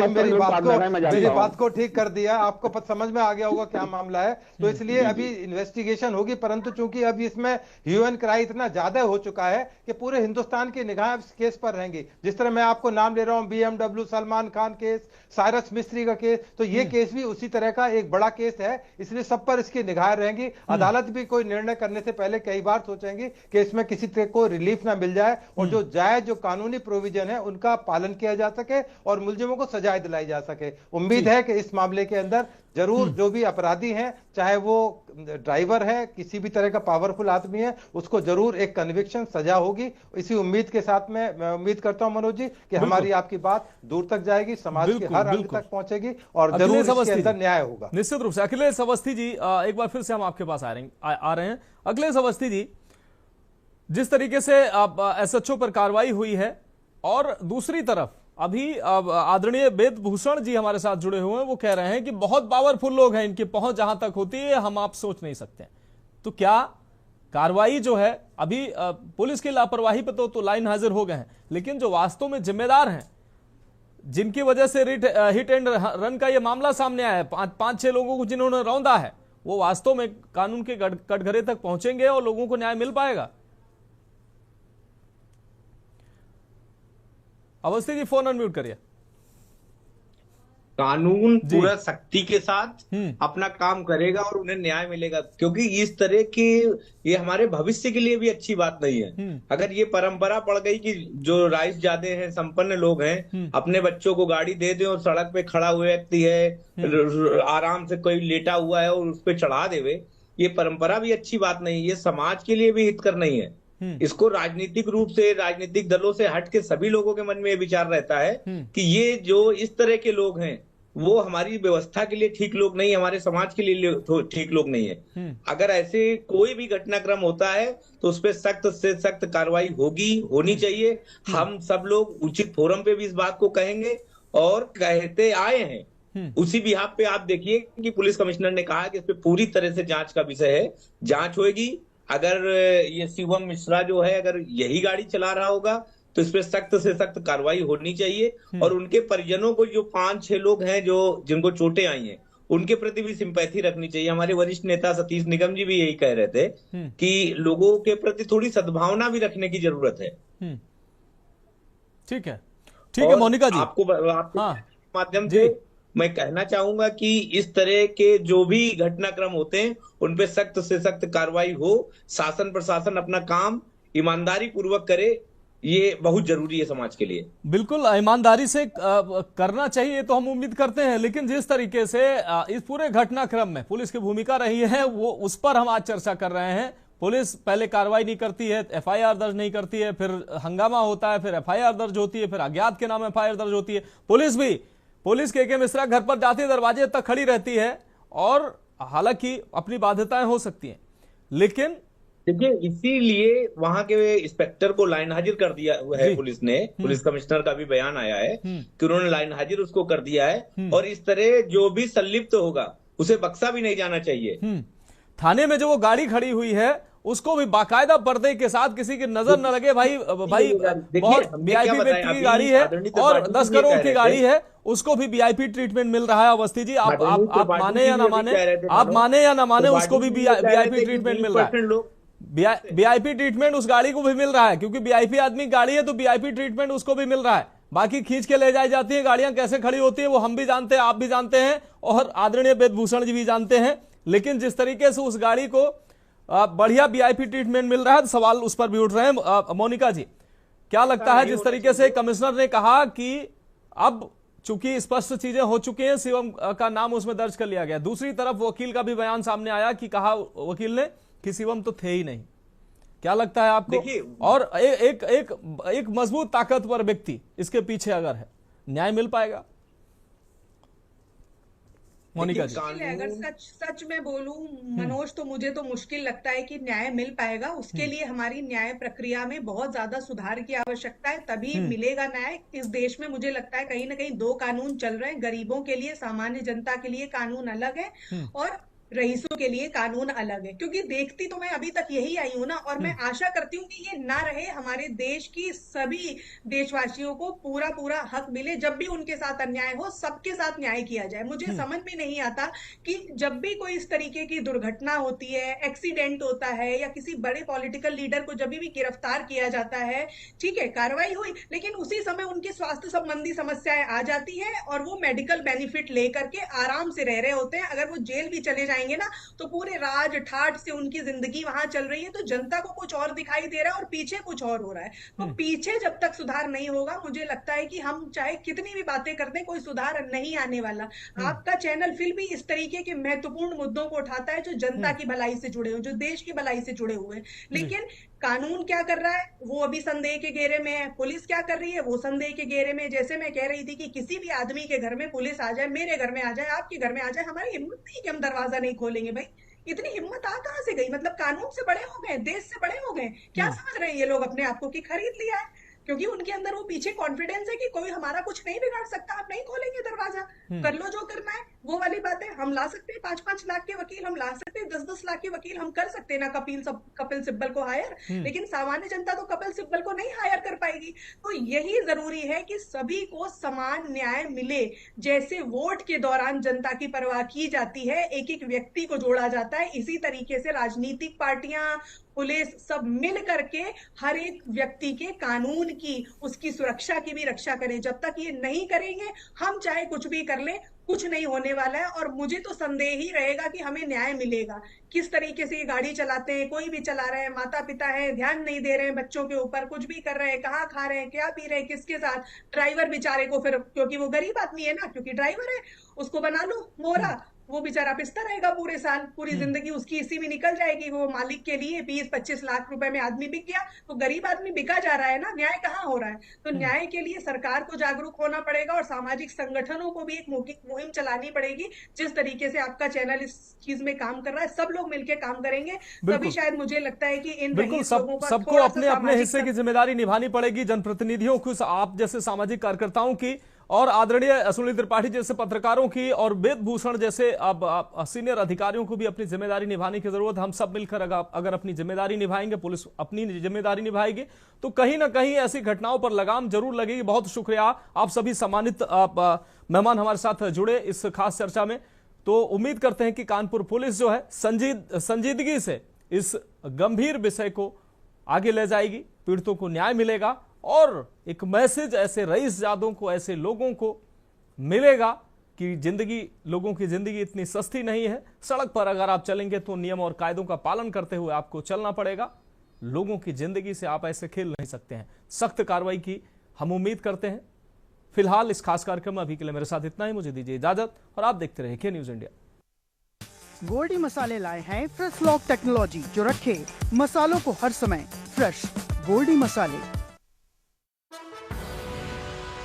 मेरी बात को ठीक कर दिया। आपको समझ में आ गया होगा क्या मामला है, तो इसलिए अभी इन्वेस्टिगेशन होगी। परंतु चूंकि अभी इसमें ह्यू एंड क्राई इतना ज्यादा हो चुका है कि पूरे हिंदुस्तान की निगाहें इस केस पर रहेंगी। जिस तरह मैं आपको नाम ले रहा हूं, BMW, Salman Khan case, Cyrus मिस्त्री का केस, तो ये केस भी उसी तरह का एक बड़ा केस है, इसलिए सब पर इसकी निगाहें रहेंगी। अदालत भी कोई निर्णय करने से पहले कई बार सोचेंगी कि इसमें किसी तरह को रिलीफ ना मिल जाए और जो जायज जो कानूनी प्रोविजन है उनका पालन किया जा सके और मुलजिमों को सजाएं दिलाई जा सके। उम्मीद है कि इस मामले के अंदर जरूर जो भी अपराधी हैं, चाहे वो ड्राइवर है, किसी भी तरह का पावरफुल आदमी है, उसको जरूर एक कन्विक्शन सजा होगी। इसी उम्मीद के साथ मैं उम्मीद करता हूं मनोज जी कि हमारी आपकी बात दूर तक जाएगी, समाज के हर अंग तक पहुंचेगी और जरूर इसके अंदर न्याय होगा। निश्चित रूप से। अखिलेश अवस्थी जी, एक बार फिर से हम आपके पास आ रहे हैं। अखिलेश अवस्थी जी, जिस तरीके से SHO पर कार्रवाई हुई है और दूसरी तरफ अभी आदरणीय वेद भूषण जी हमारे साथ जुड़े हुए हैं, वो कह रहे हैं कि बहुत पावरफुल लोग हैं, इनकी पहुंच जहां तक होती है हम आप सोच नहीं सकते। तो क्या कार्रवाई जो है अभी पुलिस की लापरवाही पे तो लाइन हाजिर हो गए हैं, लेकिन जो वास्तव में जिम्मेदार हैं, जिनकी वजह से हिट एंड रन का ये मामला सामने आया है, 5-6 लोगों को जिन्होंने रौंदा है, वो वास्तव में कानून के कटघरे तक पहुंचेंगे और लोगों को न्याय मिल पाएगा? अवस्थी जी फोन अनम्यूट करिए। कानून पूरा सख्ती के साथ अपना काम करेगा और उन्हें न्याय मिलेगा, क्योंकि इस तरह की ये हमारे भविष्य के लिए भी अच्छी बात नहीं है। अगर ये परंपरा पड़ गई कि जो राइस ज्यादा हैं, संपन्न लोग हैं, अपने बच्चों को गाड़ी दे दें और सड़क पे खड़ा हुआ व्यक्ति है, आराम से कोई लेटा हुआ है और उस पर चढ़ा देवे, ये परंपरा भी अच्छी बात नहीं है, ये समाज के लिए भी हितकर नहीं है। इसको राजनीतिक रूप से, राजनीतिक दलों से हट के सभी लोगों के मन में ये विचार रहता है कि ये जो इस तरह के लोग हैं वो हमारी व्यवस्था के लिए ठीक लोग नहीं, हमारे समाज के लिए ठीक लोग नहीं है। अगर ऐसे कोई भी घटनाक्रम होता है तो उस पर सख्त से सख्त कार्रवाई होनी चाहिए। हम सब लोग उचित फोरम पे भी इस बात को कहेंगे और कहते आए हैं। उसी बिहाफ पे आप देखिए कि पुलिस कमिश्नर ने कहा कि इस पे पूरी तरह से जांच का विषय है, जांच होगी। अगर ये शिवम मिश्रा जो है अगर यही गाड़ी चला रहा होगा तो इस पे सख्त से सख्त कार्रवाई होनी चाहिए और उनके परिजनों को, जो 5-6 लोग हैं जो जिनको चोटें आई हैं, उनके प्रति भी सिंपैथी रखनी चाहिए। हमारे वरिष्ठ नेता सतीश निगम जी भी यही कह रहे थे कि लोगों के प्रति थोड़ी सद्भावना भी रखने की जरूरत है। ठीक है मोनिका जी, आपको माध्यम से मैं कहना चाहूंगा कि इस तरह के जो भी घटनाक्रम होते हैं उन पे सख्त से सख्त कार्रवाई हो। शासन प्रशासन अपना काम ईमानदारी पूर्वक करे, ये बहुत जरूरी है समाज के लिए। बिल्कुल ईमानदारी से करना चाहिए तो हम उम्मीद करते हैं, लेकिन जिस तरीके से इस पूरे घटनाक्रम में पुलिस की भूमिका रही है वो उस पर हम आज चर्चा कर रहे हैं। पुलिस पहले कार्रवाई नहीं करती है, FIR दर्ज नहीं करती है, फिर हंगामा होता है, फिर FIR दर्ज होती है, फिर अज्ञात के नाम FIR दर्ज होती है। पुलिस के मिश्रा घर पर जाते दरवाजे तक खड़ी रहती है और हालांकि अपनी बाध्यताएं हो सकती हैं, लेकिन देखिए इसीलिए वहां के इंस्पेक्टर को लाइन हाजिर कर दिया है पुलिस ने। पुलिस कमिश्नर का भी बयान आया है कि उन्होंने लाइन हाजिर उसको कर दिया है और इस तरह जो भी संलिप्त होगा उसे बख्शा भी नहीं जाना चाहिए। थाने में जो वो गाड़ी खड़ी हुई है उसको भी बाकायदा पर्दे के साथ, किसी की नजर न लगे, भाई बहुत VIP व्यक्ति की गाड़ी है और 10 करोड़ की गाड़ी है, उसको भी VIP ट्रीटमेंट मिल रहा है। अवस्थी जी, आप माने या ना माने, उसको भी VIP ट्रीटमेंट मिल रहा है। VIP ट्रीटमेंट उस गाड़ी को भी मिल रहा है, क्योंकि VIP आदमी गाड़ी है तो VIP ट्रीटमेंट उसको भी मिल रहा है। बाकी खींच के ले जाती है गाड़ियां, कैसे खड़ी होती है वो हम भी जानते हैं, आप भी जानते हैं और आदरणीय वेद भूषण जी भी जानते हैं। लेकिन जिस तरीके से उस गाड़ी को बढ़िया VIP ट्रीटमेंट मिल रहा है, सवाल उस पर भी उठ रहे हैं। मोनिका जी, क्या लगता है, जिस तरीके से कमिश्नर ने कहा कि अब चूंकि स्पष्ट चीजें हो चुकी हैं, शिवम का नाम उसमें दर्ज कर लिया गया, दूसरी तरफ वकील का भी बयान सामने आया कि कहा वकील ने कि शिवम तो थे ही नहीं, क्या लगता है आपको? और एक मजबूत ताकतवर व्यक्ति इसके पीछे अगर है, न्याय मिल पाएगा? मोनिका जी, अगर सच में बोलूं मनोज, तो मुझे तो मुश्किल लगता है कि न्याय मिल पाएगा। उसके लिए हमारी न्याय प्रक्रिया में बहुत ज्यादा सुधार की आवश्यकता है, तभी मिलेगा न्याय। इस देश में मुझे लगता है कहीं ना कहीं 2 कानून चल रहे हैं, गरीबों के लिए, सामान्य जनता के लिए कानून अलग है और रईसों के लिए कानून अलग है, क्योंकि देखती तो मैं अभी तक यही आई हूं ना, और मैं आशा करती हूँ कि ये ना रहे, हमारे देश की सभी देशवासियों को पूरा पूरा हक मिले, जब भी उनके साथ अन्याय हो सबके साथ न्याय किया जाए। मुझे समझ में नहीं आता कि जब भी कोई इस तरीके की दुर्घटना होती है, एक्सीडेंट होता है, या किसी बड़े पॉलिटिकल लीडर को जब भी गिरफ्तार किया जाता है, ठीक है कार्रवाई हुई, लेकिन उसी समय उनके स्वास्थ्य संबंधी समस्याएं आ जाती है और वो मेडिकल बेनिफिट लेकर के आराम से रह रहे होते हैं। अगर वो जेल भी चले जाएंगे ना, तो पूरे राज ठाट से उनकी जिंदगी वहां चल रही है, तो जनता को कुछ और दिखाई दे रहा है और पीछे कुछ और हो रहा है। तो पीछे जब तक सुधार नहीं होगा, मुझे लगता है कि हम चाहे कितनी भी बातें कर दें, कोई सुधार नहीं आने वाला। आपका चैनल फिर भी इस तरीके के महत्वपूर्ण मुद्दों को उठाता है जो जनता की भलाई से जुड़े हुए, जो देश की भलाई से जुड़े हुए, लेकिन कानून क्या कर रहा है वो अभी संदेह के घेरे में है, पुलिस क्या कर रही है वो संदेह के घेरे में। जैसे मैं कह रही थी कि किसी भी आदमी के घर में पुलिस आ जाए, मेरे घर में आ जाए, आपके घर में आ जाए, हमारी हिम्मत नहीं कि हम दरवाजा नहीं खोलेंगे। भाई इतनी हिम्मत आ कहां से गई? मतलब कानून से बड़े हो गए, देश से बड़े हो गए, क्या समझ रहे हैं ये लोग अपने आप को कि खरीद लिया है? क्योंकि उनके अंदर वो पीछे कॉन्फिडेंस है कि कोई हमारा कुछ नहीं बिगाड़ सकता, आप नहीं खोलेंगे दरवाजा, कर लो जो करना है। वो वाली बात है, हम ला सकते हैं 5-5 लाख के वकील, हम ला सकते हैं 10-10 लाख के वकील, हम कर सकते हैं ना कपिल सिब्बल को हायर, लेकिन सामान्य जनता तो कपिल सिब्बल को नहीं हायर कर पाएगी। तो यही जरूरी है कि सभी को समान न्याय मिले। जैसे वोट के दौरान जनता की परवाह की जाती है, एक एक व्यक्ति को जोड़ा जाता है, इसी तरीके से राजनीतिक पार्टियां, पुलिस सब मिल करके हर एक व्यक्ति के कानून की, उसकी सुरक्षा की भी रक्षा करें। जब तक ये नहीं करेंगे, हम चाहे कुछ भी कर लें, कुछ नहीं होने वाला है। और मुझे तो संदेह ही रहेगा कि हमें न्याय मिलेगा। किस तरीके से ये गाड़ी चलाते हैं, कोई भी चला रहे हैं, माता पिता है, ध्यान नहीं दे रहे हैं बच्चों के ऊपर, कुछ भी कर रहे हैं, कहाँ खा रहे हैं, क्या पी रहे हैं, किसके साथ। ड्राइवर बेचारे को फिर, क्योंकि वो गरीब आदमी है ना, क्योंकि ड्राइवर है, उसको बना लो मोहरा, वो बेचारा पिसता रहेगा पूरे साल, पूरी जिंदगी उसकी इसी में निकल जाएगी। वो मालिक के लिए 20-25 लाख रुपए में आदमी बिक गया, तो गरीब आदमी बिका जा रहा है ना, न्याय कहाँ हो रहा है? तो न्याय के लिए सरकार को जागरूक होना पड़ेगा और सामाजिक संगठनों को भी एक मुहिम चलानी पड़ेगी। जिस तरीके से आपका चैनल इस चीज में काम कर रहा है, सब लोग मिलकर काम करेंगे, तभी शायद मुझे लगता है कि इन सबको अपने अपने हिस्से की जिम्मेदारी निभानी पड़ेगी। जनप्रतिनिधियों को, आप जैसे सामाजिक कार्यकर्ताओं की, और आदरणीय सुनील त्रिपाठी जैसे पत्रकारों की, और वेदभूषण जैसे अब सीनियर अधिकारियों को भी अपनी जिम्मेदारी निभाने की जरूरत। हम सब मिलकर अगर अपनी जिम्मेदारी निभाएंगे, पुलिस अपनी जिम्मेदारी निभाएगी, तो कहीं ना कहीं ऐसी घटनाओं पर लगाम जरूर लगेगी। बहुत शुक्रिया, आप सभी सम्मानित मेहमान हमारे साथ जुड़े इस खास चर्चा में। तो उम्मीद करते हैं कि कानपुर पुलिस जो है संजीदगी से इस गंभीर विषय को आगे ले जाएगी, पीड़ितों को न्याय मिलेगा, और एक मैसेज ऐसे रईसजादों को, ऐसे लोगों को मिलेगा कि जिंदगी, लोगों की जिंदगी इतनी सस्ती नहीं है। सड़क पर अगर आप चलेंगे तो नियम और कायदों का पालन करते हुए आपको चलना पड़ेगा। लोगों की जिंदगी से आप ऐसे खेल नहीं सकते हैं। सख्त कार्रवाई की हम उम्मीद करते हैं। फिलहाल इस खास कार्यक्रम में अभी के लिए मेरे साथ इतना ही। मुझे दीजिए इजाजत और आप देखते रहिए के न्यूज इंडिया। गोल्डी मसाले लाए हैं फ्रेश लॉक टेक्नोलॉजी, जो रखे मसालों को हर समय फ्रेश। गोल्डी मसाले।